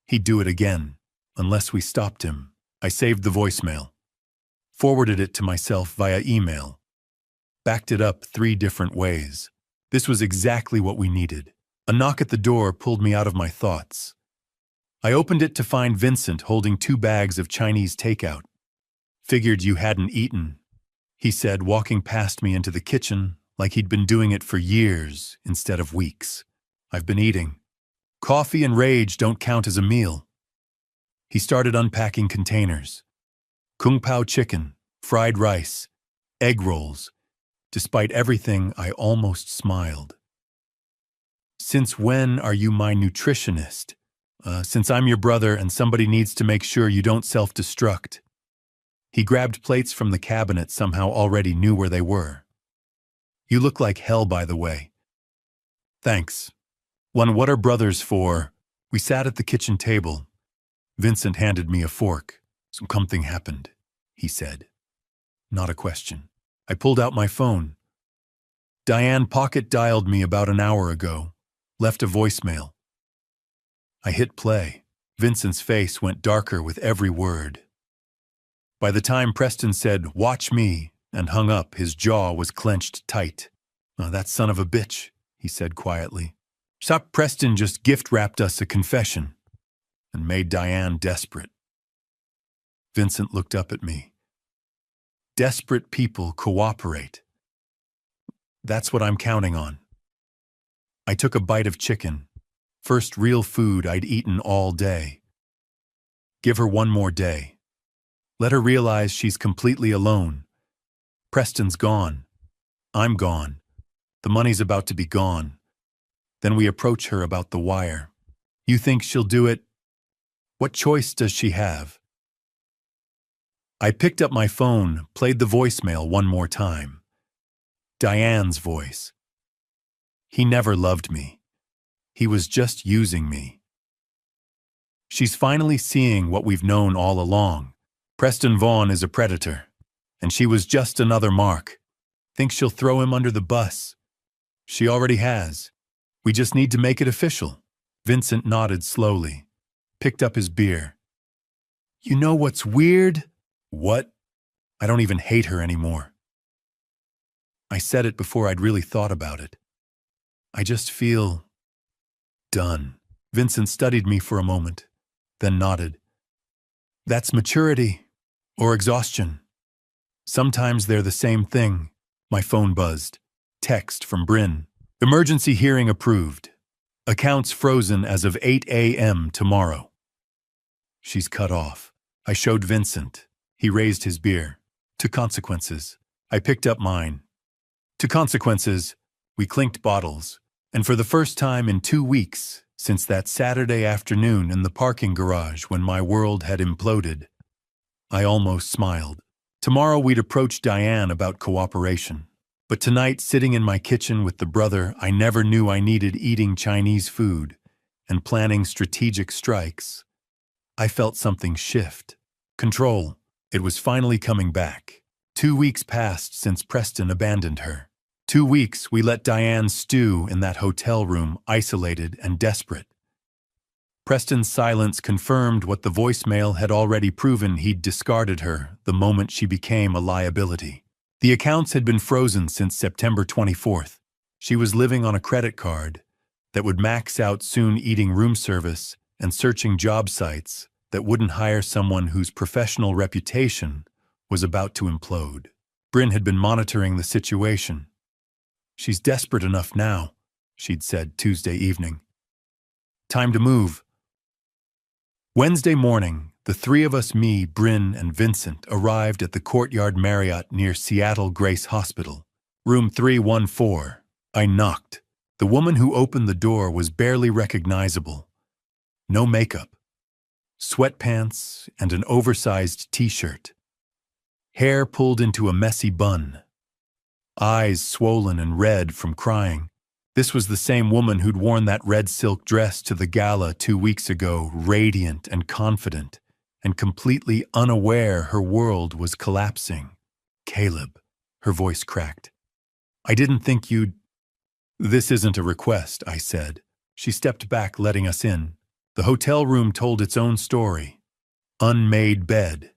He'd do it again, unless we stopped him. I saved the voicemail. Forwarded it to myself via email. Backed it up 3 different ways. This was exactly what we needed. A knock at the door pulled me out of my thoughts. I opened it to find Vincent holding 2 bags of Chinese takeout. Figured you hadn't eaten, he said, walking past me into the kitchen like he'd been doing it for years instead of weeks. I've been eating. Coffee and rage don't count as a meal. He started unpacking containers. Kung Pao chicken, fried rice, egg rolls. Despite everything, I almost smiled. Since when are you my nutritionist? Since I'm your brother and somebody needs to make sure you don't self-destruct. He grabbed plates from the cabinet, somehow already knew where they were. You look like hell, by the way. Thanks. What are brothers for? We sat at the kitchen table. Vincent handed me a fork. Something happened, he said. Not a question. I pulled out my phone. Diane pocket-dialed me about an hour ago. Left a voicemail. I hit play. Vincent's face went darker with every word. By the time Preston said, "Watch me," and hung up, his jaw was clenched tight. That son of a bitch, he said quietly. Preston just gift-wrapped us a confession and made Diane desperate. Vincent looked up at me. Desperate people cooperate. That's what I'm counting on. I took a bite of chicken. First real food I'd eaten all day. Give her one more day. Let her realize she's completely alone. Preston's gone. I'm gone. The money's about to be gone. Then we approach her about the wire. You think she'll do it? What choice does she have? I picked up my phone, played the voicemail one more time. Diane's voice. He never loved me. He was just using me. She's finally seeing what we've known all along. Preston Vaughn is a predator, and she was just another mark. Think she'll throw him under the bus? She already has. We just need to make it official. Vincent nodded slowly, picked up his beer. You know what's weird? What? I don't even hate her anymore. I said it before I'd really thought about it. I just feel done. Vincent studied me for a moment, then nodded. That's maturity or exhaustion. Sometimes they're the same thing. My phone buzzed. Text from Bryn. Emergency hearing approved. Accounts frozen as of 8 a.m. tomorrow. She's cut off. I showed Vincent. He raised his beer. To consequences. I picked up mine. To consequences. We clinked bottles. And for the first time in 2 weeks, since that Saturday afternoon in the parking garage when my world had imploded. I almost smiled. Tomorrow we'd approach Diane about cooperation. But tonight, sitting in my kitchen with the brother I never knew I needed eating Chinese food and planning strategic strikes, I felt something shift. Control. It was finally coming back. 2 weeks passed since Preston abandoned her. 2 weeks we let Diane stew in that hotel room, isolated and desperate. Preston's silence confirmed what the voicemail had already proven: he'd discarded her the moment she became a liability. The accounts had been frozen since September 24th. She was living on a credit card that would max out soon, eating room service and searching job sites that wouldn't hire someone whose professional reputation was about to implode. Bryn had been monitoring the situation. "She's desperate enough now," she'd said Tuesday evening. "Time to move." Wednesday morning, the three of us, me, Bryn, and Vincent, arrived at the Courtyard Marriott near Seattle Grace Hospital. Room 314. I knocked. The woman who opened the door was barely recognizable. No makeup. Sweatpants and an oversized t-shirt. Hair pulled into a messy bun. Eyes swollen and red from crying. This was the same woman who'd worn that red silk dress to the gala 2 weeks ago, radiant and confident, and completely unaware her world was collapsing. "Caleb," her voice cracked. "I didn't think you'd—" "This isn't a request," I said. She stepped back, letting us in. The hotel room told its own story. Unmade bed.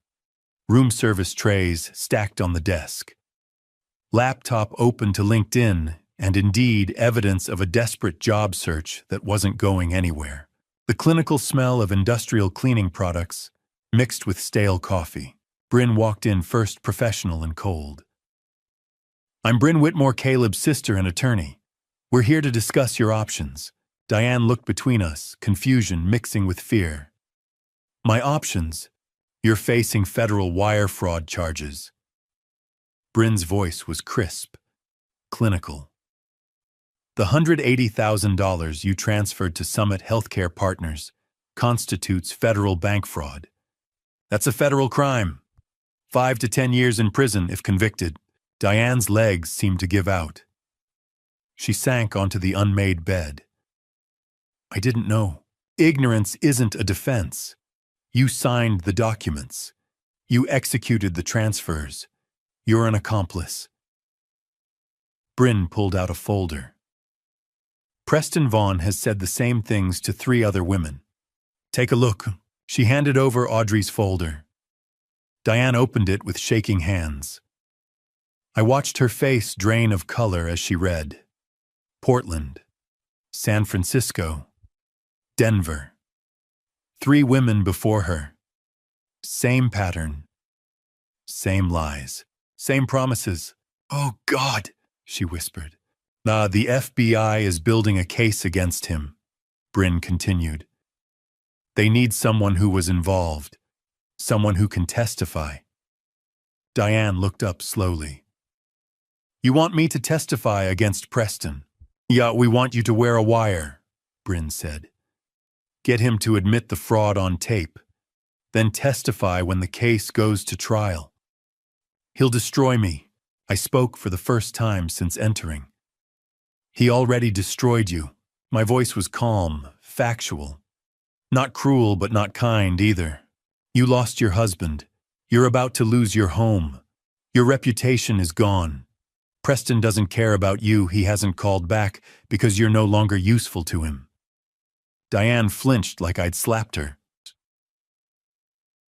Room service trays stacked on the desk. Laptop open to LinkedIn, and indeed evidence of a desperate job search that wasn't going anywhere. The clinical smell of industrial cleaning products mixed with stale coffee. Bryn walked in first, professional and cold. "I'm Bryn Whitmore, Caleb's sister and attorney. We're here to discuss your options." Diane looked between us, confusion mixing with fear. "My options? You're facing federal wire fraud charges." Bryn's voice was crisp, clinical. "The $180,000 you transferred to Summit Healthcare Partners constitutes federal bank fraud. That's a federal crime. 5 to 10 years in prison if convicted." Diane's legs seemed to give out. She sank onto the unmade bed. "I didn't know. Ignorance isn't a defense. You signed the documents. You executed the transfers. You're an accomplice." Bryn pulled out a folder. "Preston Vaughn has said the same things to 3 other women. Take a look." She handed over Audrey's folder. Diane opened it with shaking hands. I watched her face drain of color as she read. Portland, San Francisco, Denver. 3 women before her. Same pattern. Same lies. Same promises. "Oh, God," she whispered. The FBI is building a case against him," Bryn continued. "They need someone who was involved, someone who can testify." Diane looked up slowly. "You want me to testify against Preston?" "Yeah, we want you to wear a wire," Bryn said. "Get him to admit the fraud on tape, then testify when the case goes to trial." "He'll destroy me." I spoke for the first time since entering. "He already destroyed you." My voice was calm, factual. Not cruel, but not kind either. "You lost your husband. You're about to lose your home. Your reputation is gone. Preston doesn't care about you. He hasn't called back because you're no longer useful to him." Diane flinched like I'd slapped her.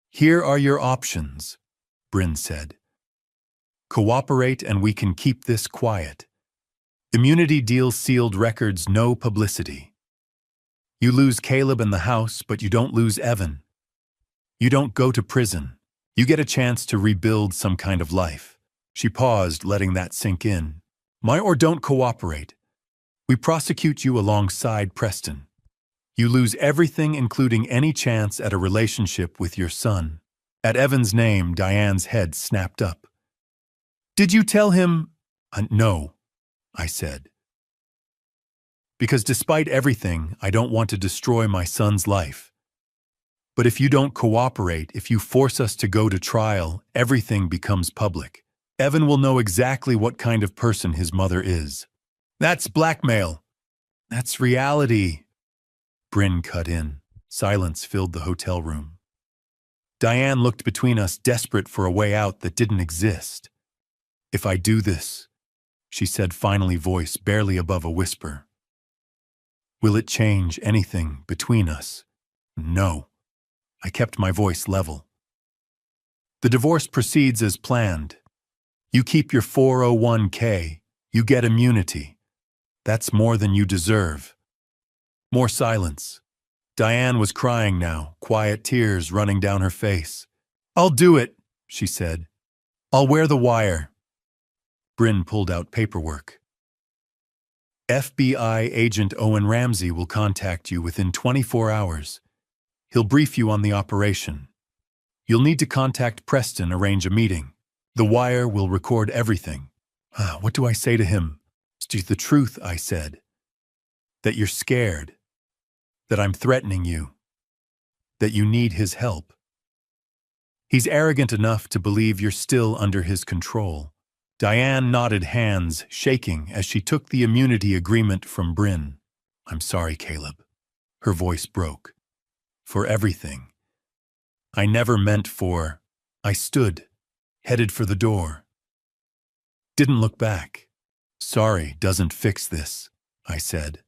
"Here are your options," Bryn said. "Cooperate and we can keep this quiet. Immunity deal, sealed records, no publicity. You lose Caleb and the house, but you don't lose Evan. You don't go to prison. You get a chance to rebuild some kind of life." She paused, letting that sink in. Or don't cooperate. We prosecute you alongside Preston. You lose everything, including any chance at a relationship with your son." At Evan's name, Diane's head snapped up. "Did you tell him—" "No," I said. Because despite everything, I don't want to destroy my son's life. But if you don't cooperate, if you force us to go to trial, everything becomes public. Evan will know exactly what kind of person his mother is. That's blackmail. That's reality. Bryn cut in. Silence filled the hotel room. Diane looked between us, desperate for a way out that didn't exist. If I do this, she said finally, voice barely above a whisper, will it change anything between us? No. I kept my voice level. The divorce proceeds as planned. You keep your 401k. You get immunity. That's more than you deserve. More silence. Diane was crying now, quiet tears running down her face. I'll do it, she said. I'll wear the wire. Bryn pulled out paperwork. FBI agent Owen Ramsey will contact you within 24 hours. He'll brief you on the operation. You'll need to contact Preston, arrange a meeting. The wire will record everything. What do I say to him? It's the truth, I said. That you're scared. That I'm threatening you. That you need his help. He's arrogant enough to believe you're still under his control. Diane nodded, hands shaking as she took the immunity agreement from Bryn. I'm sorry, Caleb. Her voice broke. For everything. I never meant for. I stood, headed for the door. Didn't look back. Sorry doesn't fix this, I said.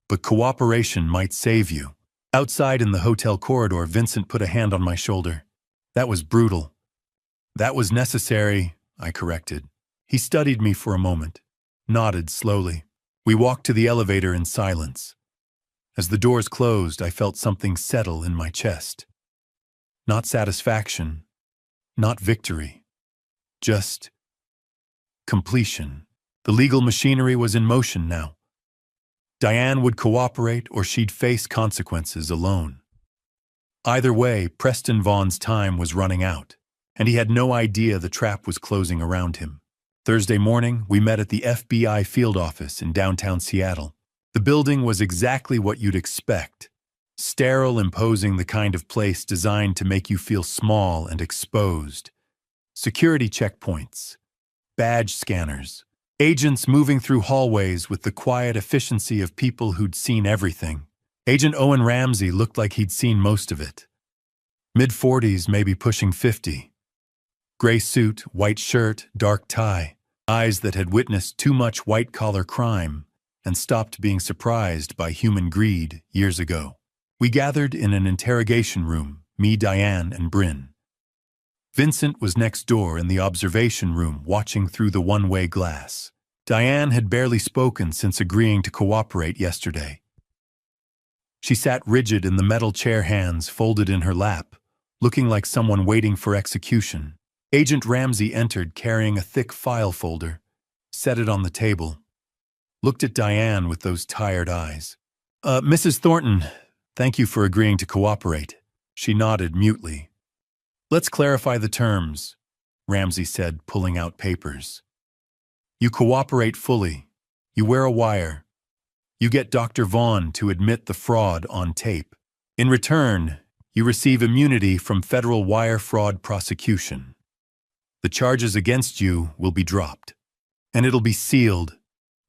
But cooperation might save you. Outside in the hotel corridor, Vincent put a hand on my shoulder. That was brutal. That was necessary, I corrected. He studied me for a moment, nodded slowly. We walked to the elevator in silence. As the doors closed, I felt something settle in my chest. Not satisfaction, not victory, just completion. The legal machinery was in motion now. Diane would cooperate or she'd face consequences alone. Either way, Preston Vaughn's time was running out, and he had no idea the trap was closing around him. Thursday morning, we met at the FBI field office in downtown Seattle. The building was exactly what you'd expect. Sterile, imposing, the kind of place designed to make you feel small and exposed. Security checkpoints, badge scanners, agents moving through hallways with the quiet efficiency of people who'd seen everything. Agent Owen Ramsey looked like he'd seen most of it. Mid-40s, maybe pushing 50. Gray suit, white shirt, dark tie. Eyes that had witnessed too much white-collar crime and stopped being surprised by human greed years ago. We gathered in an interrogation room, me, Diane, and Bryn. Vincent was next door in the observation room, watching through the one-way glass. Diane had barely spoken since agreeing to cooperate yesterday. She sat rigid in the metal chair, hands folded in her lap, looking like someone waiting for execution. Agent Ramsey entered carrying a thick file folder, set it on the table, looked at Diane with those tired eyes. Mrs. Thornton, thank you for agreeing to cooperate. She nodded mutely. Let's clarify the terms, Ramsey said, pulling out papers. You cooperate fully. You wear a wire. You get Dr. Vaughn to admit the fraud on tape. In return, you receive immunity from federal wire fraud prosecution. The charges against you will be dropped. And it'll be sealed.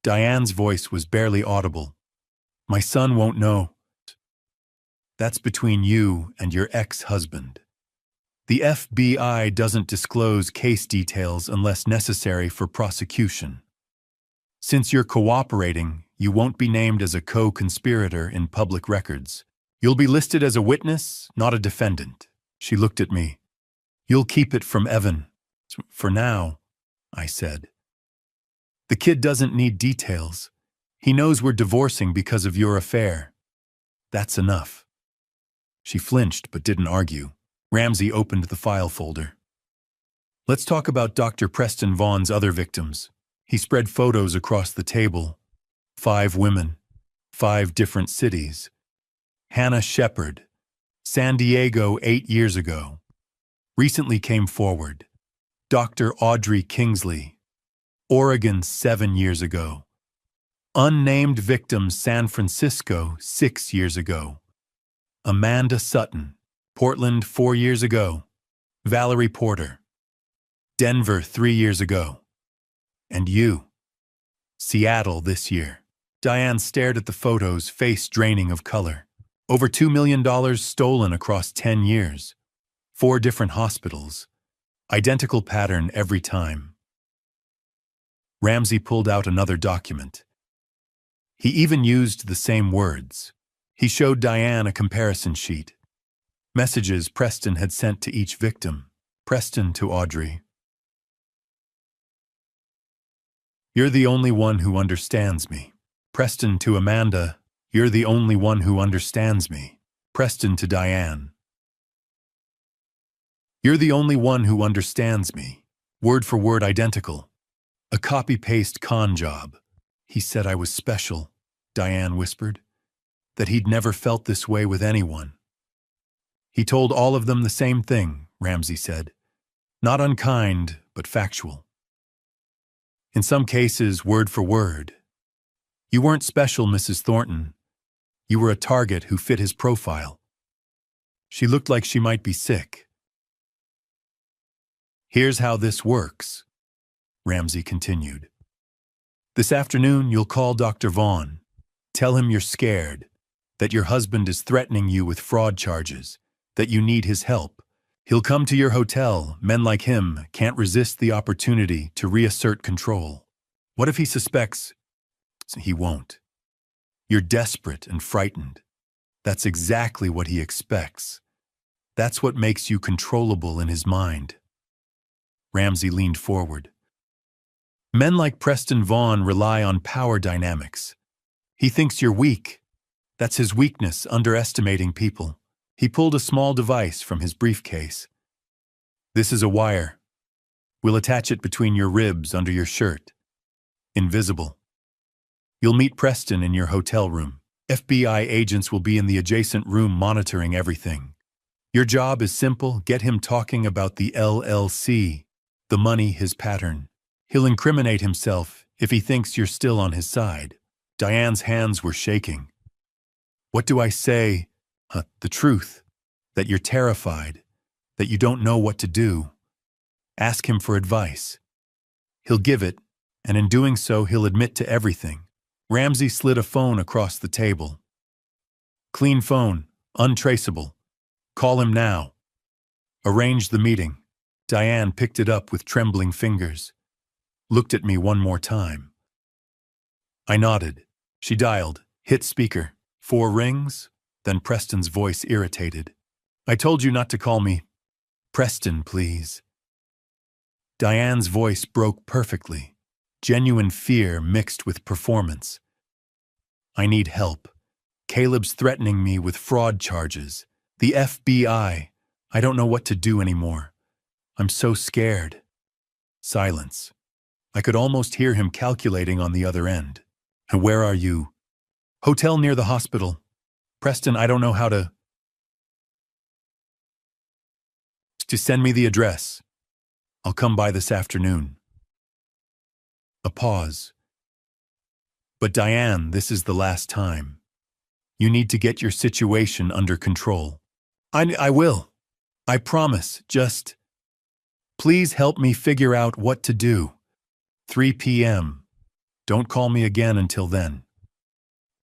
Diane's voice was barely audible. My son won't know. That's between you and your ex-husband. The FBI doesn't disclose case details unless necessary for prosecution. Since you're cooperating, you won't be named as a co-conspirator in public records. You'll be listed as a witness, not a defendant. She looked at me. You'll keep it from Evan. For now, I said. The kid doesn't need details. He knows we're divorcing because of your affair. That's enough. She flinched but didn't argue. Ramsey opened the file folder. Let's talk about Dr. Preston Vaughn's other victims. He spread photos across the table. 5 women, 5 different cities. Hannah Shepard, San Diego 8 years ago. Recently came forward. Dr. Audrey Kingsley, Oregon 7 years ago. Unnamed victim, San Francisco, 6 years ago. Amanda Sutton, Portland, 4 years ago. Valerie Porter, Denver, 3 years ago. And you, Seattle this year. Diane stared at the photos, face draining of color. Over $2 million stolen across 10 years. 4 different hospitals. Identical pattern every time. Ramsey pulled out another document. He even used the same words. He showed Diane a comparison sheet. Messages Preston had sent to each victim. Preston to Audrey. You're the only one who understands me. Preston to Amanda. You're the only one who understands me. Preston to Diane. You're the only one who understands me. Word for word identical. A copy-paste con job. He said I was special, Diane whispered. That he'd never felt this way with anyone. He told all of them the same thing, Ramsey said. Not unkind, but factual. In some cases, word for word. You weren't special, Mrs. Thornton. You were a target who fit his profile. She looked like she might be sick. Here's how this works, Ramsey continued. This afternoon, you'll call Dr. Vaughn. Tell him you're scared, that your husband is threatening you with fraud charges, that you need his help. He'll come to your hotel. Men like him can't resist the opportunity to reassert control. What if he suspects? He won't. You're desperate and frightened. That's exactly what he expects. That's what makes you controllable in his mind. Ramsey leaned forward. Men like Preston Vaughn rely on power dynamics. He thinks you're weak. That's his weakness, underestimating people. He pulled a small device from his briefcase. This is a wire. We'll attach it between your ribs under your shirt. Invisible. You'll meet Preston in your hotel room. FBI agents will be in the adjacent room monitoring everything. Your job is simple. Get him talking about the LLC, the money, his pattern. He'll incriminate himself if he thinks you're still on his side. Diane's hands were shaking. What do I say? The truth. That you're terrified. That you don't know what to do. Ask him for advice. He'll give it, and in doing so, he'll admit to everything. Ramsey slid a phone across the table. Clean phone, untraceable. Call him now. Arrange the meeting. Diane picked it up with trembling fingers. Looked at me one more time. I nodded. She dialed, hit speaker. 4 rings, then Preston's voice irritated. I told you not to call me. Preston, please. Diane's voice broke perfectly. Genuine fear mixed with performance. I need help. Caleb's threatening me with fraud charges. The FBI. I don't know what to do anymore. I'm so scared. Silence. I could almost hear him calculating on the other end. Where are you? Hotel near the hospital. Preston, I don't know how to send me the address. I'll come by this afternoon. A pause. But Diane, this is the last time. You need to get your situation under control. I will. I promise. Just please help me figure out what to do. 3 p.m. Don't call me again until then.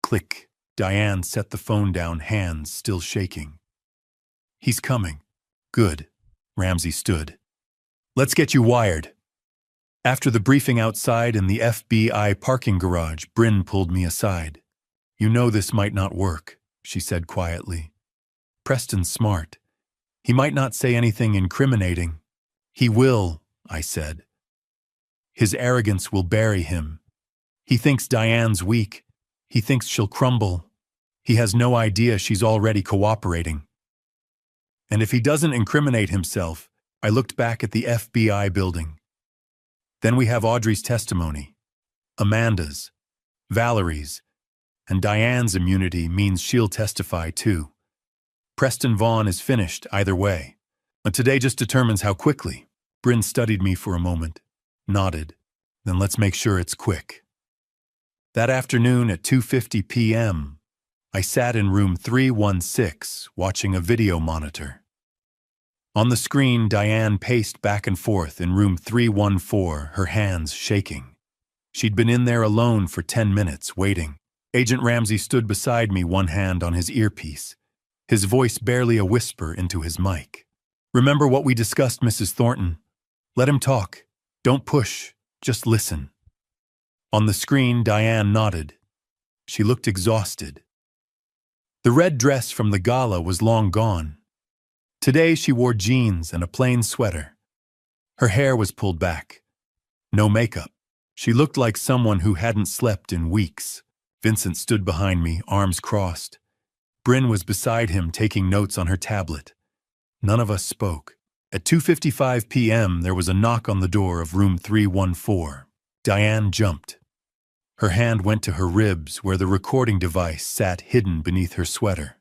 Click. Diane set the phone down, hands still shaking. He's coming. Good. Ramsey stood. Let's get you wired. After the briefing outside in the FBI parking garage, Bryn pulled me aside. You know this might not work, she said quietly. Preston's smart. He might not say anything incriminating. He will, I said. His arrogance will bury him. He thinks Diane's weak. He thinks she'll crumble. He has no idea she's already cooperating. And if he doesn't incriminate himself, I looked back at the FBI building. Then we have Audrey's testimony, Amanda's, Valerie's, and Diane's immunity means she'll testify too. Preston Vaughn is finished either way. But today just determines how quickly. Bryn studied me for a moment, nodded. Then let's make sure it's quick. That afternoon at 2:50 p.m., I sat in room 316 watching a video monitor. On the screen, Diane paced back and forth in room 314, her hands shaking. She'd been in there alone for 10 minutes, waiting. Agent Ramsey stood beside me, one hand on his earpiece, his voice barely a whisper into his mic. "Remember what we discussed, Mrs. Thornton? Let him talk. Don't push. Just listen." On the screen, Diane nodded. She looked exhausted. The red dress from the gala was long gone. Today she wore jeans and a plain sweater. Her hair was pulled back. No makeup. She looked like someone who hadn't slept in weeks. Vincent stood behind me, arms crossed. Bryn was beside him, taking notes on her tablet. None of us spoke. At 2:55 p.m., there was a knock on the door of room 314. Diane jumped. Her hand went to her ribs where the recording device sat hidden beneath her sweater.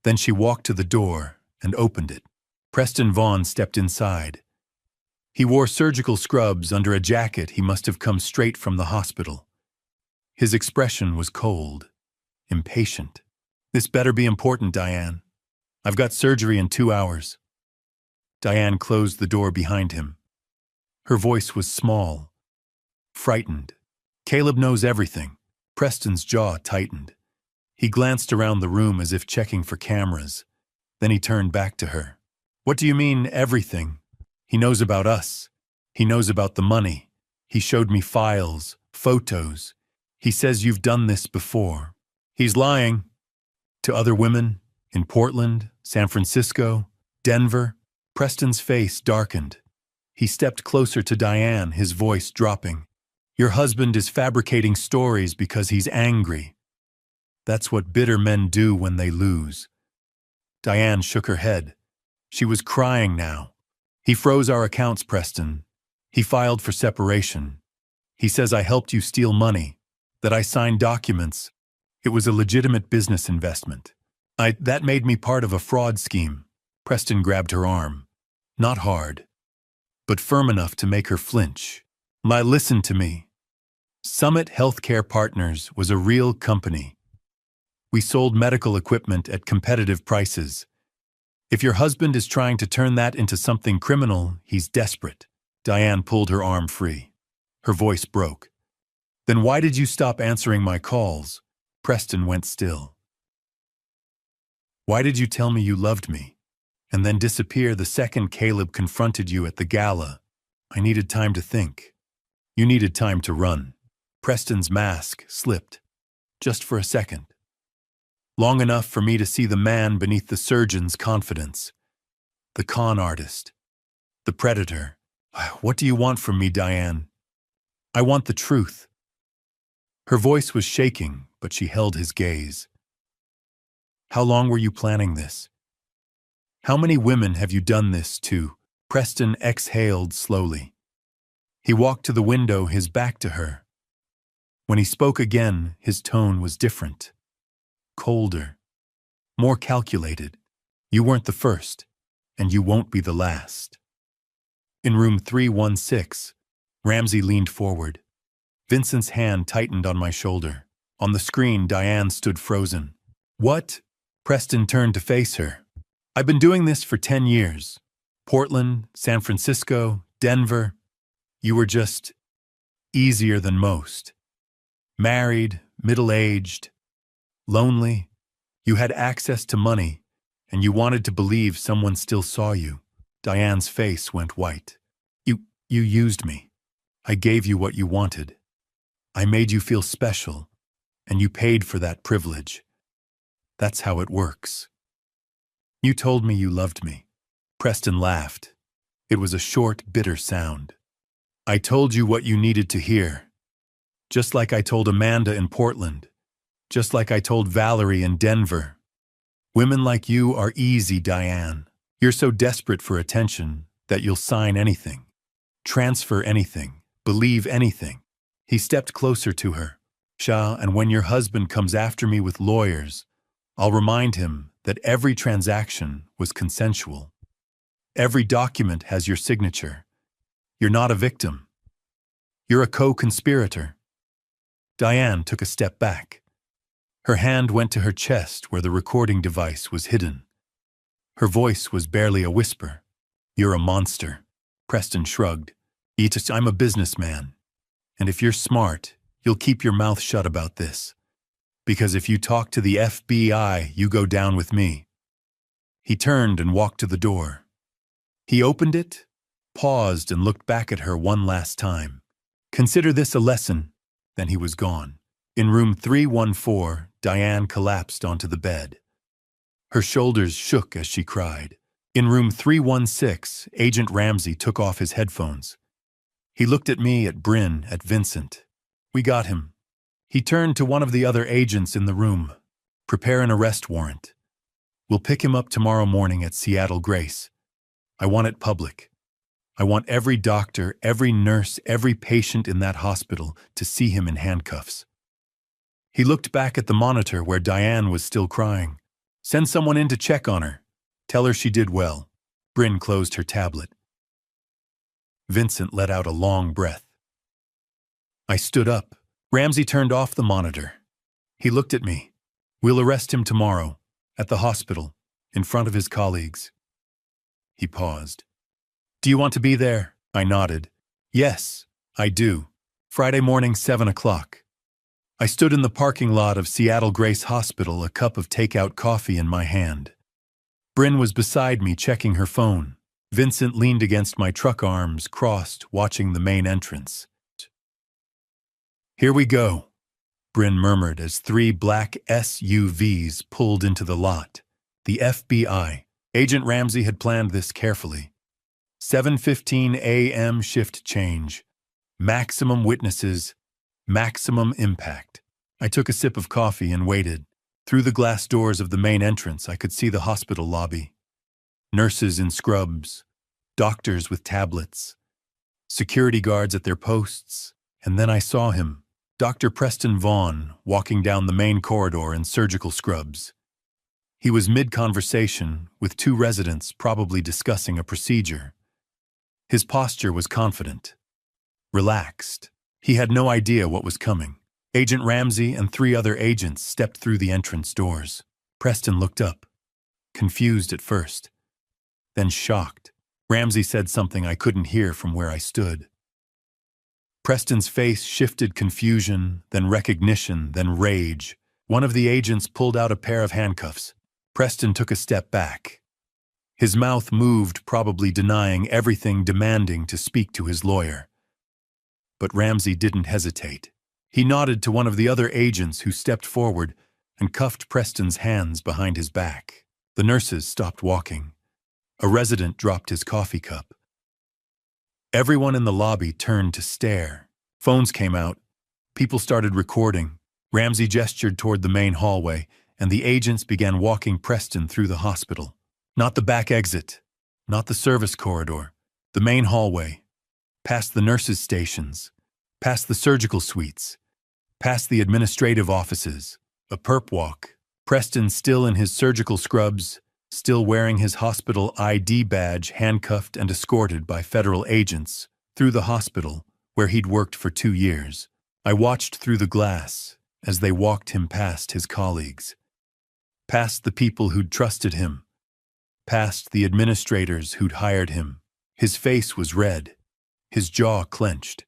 Then she walked to the door and opened it. Preston Vaughn stepped inside. He wore surgical scrubs under a jacket he must have come straight from the hospital. His expression was cold, impatient. "This better be important, Diane. I've got surgery in 2 hours." Diane closed the door behind him. Her voice was small, frightened. "Caleb knows everything." Preston's jaw tightened. He glanced around the room as if checking for cameras. Then he turned back to her. "What do you mean, everything?" "He knows about us. He knows about the money. He showed me files, photos. He says you've done this before." "He's lying." "To other women? In Portland, San Francisco, Denver?" Preston's face darkened. He stepped closer to Diane, his voice dropping. "Your husband is fabricating stories because he's angry. That's what bitter men do when they lose." Diane shook her head. She was crying now. "He froze our accounts, Preston. He filed for separation. He says I helped you steal money, that I signed documents. It was a legitimate business investment. That made me part of a fraud scheme." Preston grabbed her arm. Not hard, but firm enough to make her flinch. "Listen to me. Summit Healthcare Partners was a real company. We sold medical equipment at competitive prices. If your husband is trying to turn that into something criminal, he's desperate." Diane pulled her arm free. Her voice broke. "Then why did you stop answering my calls?" Preston went still. "Why did you tell me you loved me, and then disappear the second Caleb confronted you at the gala?" "I needed time to think." "You needed time to run." Preston's mask slipped. "Just for a second. Long enough for me to see the man beneath the surgeon's confidence. The con artist. The predator. What do you want from me, Diane?" "I want the truth." Her voice was shaking, but she held his gaze. "How long were you planning this? How many women have you done this to?" Preston exhaled slowly. He walked to the window, his back to her. When he spoke again, his tone was different. Colder. More calculated. "You weren't the first, and you won't be the last." In room 316, Ramsey leaned forward. Vincent's hand tightened on my shoulder. On the screen, Diane stood frozen. "What?" Preston turned to face her. "I've been doing this for 10 years. Portland, San Francisco, Denver. You were just easier than most. Married, middle-aged, lonely. You had access to money, and you wanted to believe someone still saw you." Diane's face went white. You used me. I gave you what you wanted. I made you feel special, and you paid for that privilege. That's how it works." "You told me you loved me." Preston laughed. It was a short, bitter sound. "I told you what you needed to hear. Just like I told Amanda in Portland. Just like I told Valerie in Denver. Women like you are easy, Diane. You're so desperate for attention that you'll sign anything. Transfer anything. Believe anything." He stepped closer to her. "And when your husband comes after me with lawyers, I'll remind him that every transaction was consensual. Every document has your signature. You're not a victim. You're a co-conspirator." Diane took a step back. Her hand went to her chest where the recording device was hidden. Her voice was barely a whisper. "You're a monster." Preston shrugged. "I'm a businessman. And if you're smart, you'll keep your mouth shut about this. Because if you talk to the FBI, you go down with me." He turned and walked to the door. He opened it, paused, and looked back at her one last time. "Consider this a lesson." Then he was gone. In room 314, Diane collapsed onto the bed. Her shoulders shook as she cried. In room 316, Agent Ramsey took off his headphones. He looked at me, at Bryn, at Vincent. "We got him." He turned to one of the other agents in the room. "Prepare an arrest warrant. We'll pick him up tomorrow morning at Seattle Grace. I want it public. I want every doctor, every nurse, every patient in that hospital to see him in handcuffs." He looked back at the monitor where Diane was still crying. "Send someone in to check on her. Tell her she did well." Bryn closed her tablet. Vincent let out a long breath. I stood up. Ramsey turned off the monitor. He looked at me. "We'll arrest him tomorrow, at the hospital, in front of his colleagues." He paused. "Do you want to be there?" I nodded. "Yes, I do. Friday morning, 7 o'clock. I stood in the parking lot of Seattle Grace Hospital, a cup of takeout coffee in my hand. Bryn was beside me, checking her phone. Vincent leaned against my truck, arms crossed, watching the main entrance. "Here we go," Bryn murmured as 3 black SUVs pulled into the lot. The FBI. Agent Ramsey had planned this carefully. 7:15 a.m. shift change. Maximum witnesses. Maximum impact. I took a sip of coffee and waited. Through the glass doors of the main entrance, I could see the hospital lobby. Nurses in scrubs, doctors with tablets, security guards at their posts, and then I saw him, Dr. Preston Vaughn, walking down the main corridor in surgical scrubs. He was mid-conversation with 2 residents probably discussing a procedure. His posture was confident, relaxed. He had no idea what was coming. Agent Ramsey and 3 other agents stepped through the entrance doors. Preston looked up, confused at first, then shocked. Ramsey said something I couldn't hear from where I stood. Preston's face shifted, confusion, then recognition, then rage. One of the agents pulled out a pair of handcuffs. Preston took a step back. His mouth moved, probably denying everything, demanding to speak to his lawyer. But Ramsey didn't hesitate. He nodded to one of the other agents who stepped forward and cuffed Preston's hands behind his back. The nurses stopped walking. A resident dropped his coffee cup. Everyone in the lobby turned to stare. Phones came out. People started recording. Ramsey gestured toward the main hallway, and the agents began walking Preston through the hospital. Not the back exit, not the service corridor, the main hallway, past the nurses' stations, past the surgical suites, past the administrative offices, a perp walk. Preston, still in his surgical scrubs, still wearing his hospital ID badge, handcuffed and escorted by federal agents, through the hospital where he'd worked for 2 years. I watched through the glass as they walked him past his colleagues, past the people who'd trusted him, past the administrators who'd hired him. His face was red, his jaw clenched,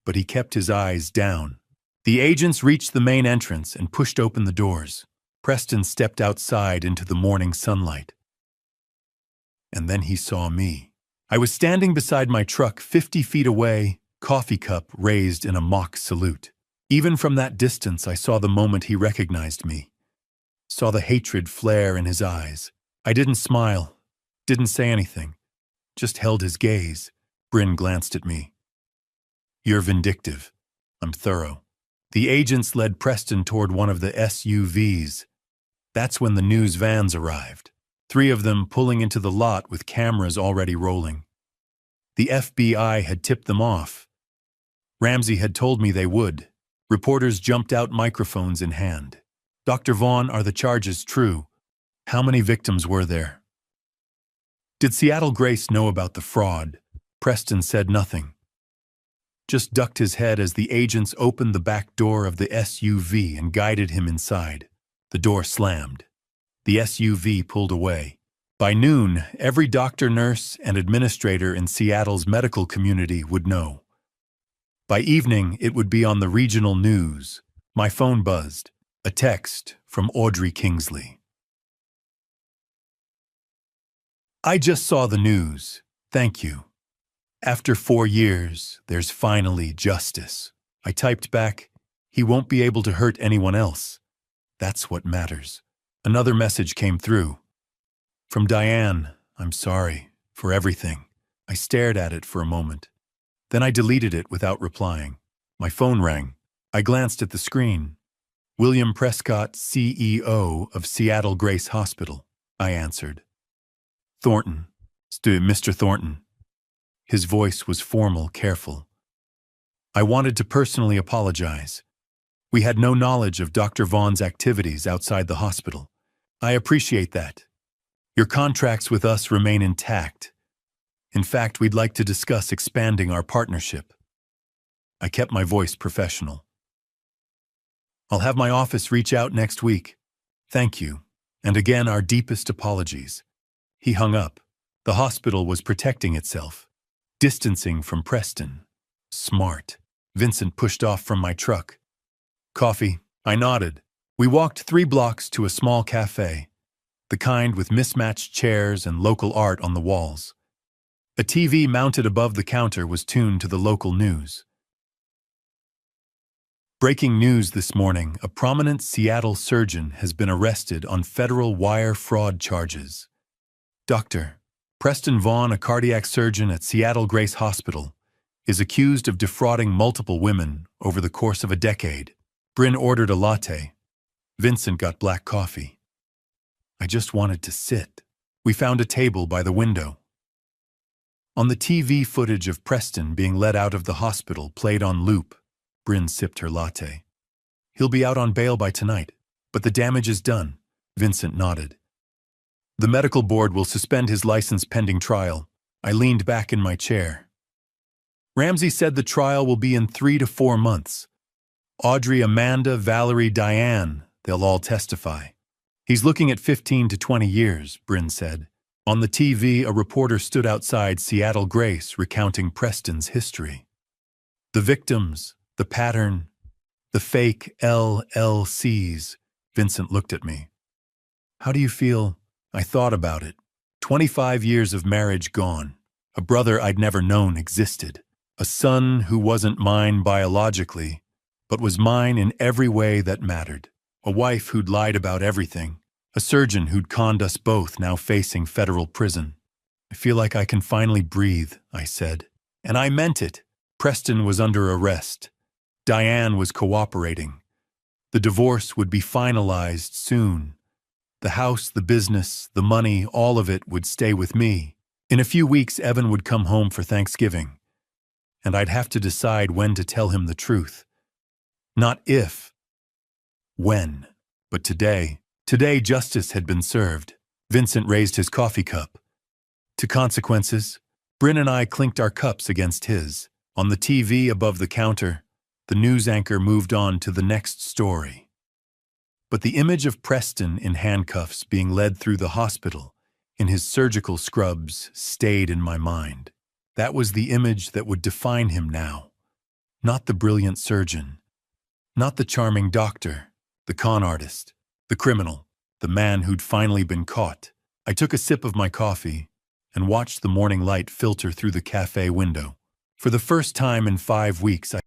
but he kept his eyes down. The agents reached the main entrance and pushed open the doors. Preston stepped outside into the morning sunlight. And then he saw me. I was standing beside my truck 50 feet away, coffee cup raised in a mock salute. Even from that distance, I saw the moment he recognized me. Saw the hatred flare in his eyes. I didn't smile, didn't say anything, just held his gaze. Bryn glanced at me. "You're vindictive. I'm thorough." The agents led Preston toward one of the SUVs. That's when the news vans arrived, 3 of them pulling into the lot with cameras already rolling. The FBI had tipped them off. Ramsey had told me they would. Reporters jumped out, microphones in hand. "Dr. Vaughn, are the charges true? How many victims were there?" Did Seattle Grace know about the fraud? Preston said nothing. just ducked his head as the agents opened the back door of the SUV and guided him inside. The door slammed. The SUV pulled away. By noon, every doctor, nurse, and administrator in Seattle's medical community would know. By evening, it would be on the regional news. My phone buzzed. A text from Audrey Kingsley. I just saw the news. Thank you. After 4 years, there's finally justice. I typed back, he won't be able to hurt anyone else. That's what matters. Another message came through. From Diane, I'm sorry for everything. I stared at it for a moment. Then I deleted it without replying. My phone rang. I glanced at the screen. William Prescott, CEO of Seattle Grace Hospital, I answered. Thornton, Mr. Thornton. His voice was formal, careful. I wanted to personally apologize. We had no knowledge of Dr. Vaughn's activities outside the hospital. I appreciate that. Your contracts with us remain intact. In fact, we'd like to discuss expanding our partnership. I kept my voice professional. I'll have my office reach out next week. Thank you, and again our deepest apologies. He hung up. The hospital was protecting itself, distancing from Preston. Smart. Vincent pushed off from my truck. Coffee? I nodded. We walked 3 blocks to a small cafe, the kind with mismatched chairs and local art on the walls. A TV mounted above the counter was tuned to the local news. Breaking news this morning, a prominent Seattle surgeon has been arrested on federal wire fraud charges. Dr. Preston Vaughn, a cardiac surgeon at Seattle Grace Hospital, is accused of defrauding multiple women over the course of a decade. Bryn ordered a latte. Vincent got black coffee. I just wanted to sit. We found a table by the window. On the TV, footage of Preston being led out of the hospital played on loop. Bryn sipped her latte. He'll be out on bail by tonight, but the damage is done. Vincent nodded. The medical board will suspend his license pending trial. I leaned back in my chair. Ramsey said the trial will be in 3 to 4 months. Audrey, Amanda, Valerie, Diane, they'll all testify. He's looking at 15 to 20 years, Bryn said. On the TV, a reporter stood outside Seattle Grace recounting Preston's history. The victims, the pattern, the fake LLCs. Vincent looked at me. How do you feel? I thought about it. 25 years of marriage gone. A brother I'd never known existed. A son who wasn't mine biologically, but was mine in every way that mattered. A wife who'd lied about everything. A surgeon who'd conned us both, now facing federal prison. I feel like I can finally breathe, I said. And I meant it. Preston was under arrest. Diane was cooperating. The divorce would be finalized soon. The house, the business, the money, all of it would stay with me. In a few weeks, Evan would come home for Thanksgiving, and I'd have to decide when to tell him the truth. Not if, when. But today justice had been served. Vincent raised his coffee cup. To consequences, Bryn and I clinked our cups against his. On the TV above the counter, the news anchor moved on to the next story. But the image of Preston in handcuffs being led through the hospital, in his surgical scrubs, stayed in my mind. That was the image that would define him now. Not the brilliant surgeon, not the charming doctor, the con artist, the criminal, the man who'd finally been caught. I took a sip of my coffee and watched the morning light filter through the cafe window. For the first time in 5 weeks, I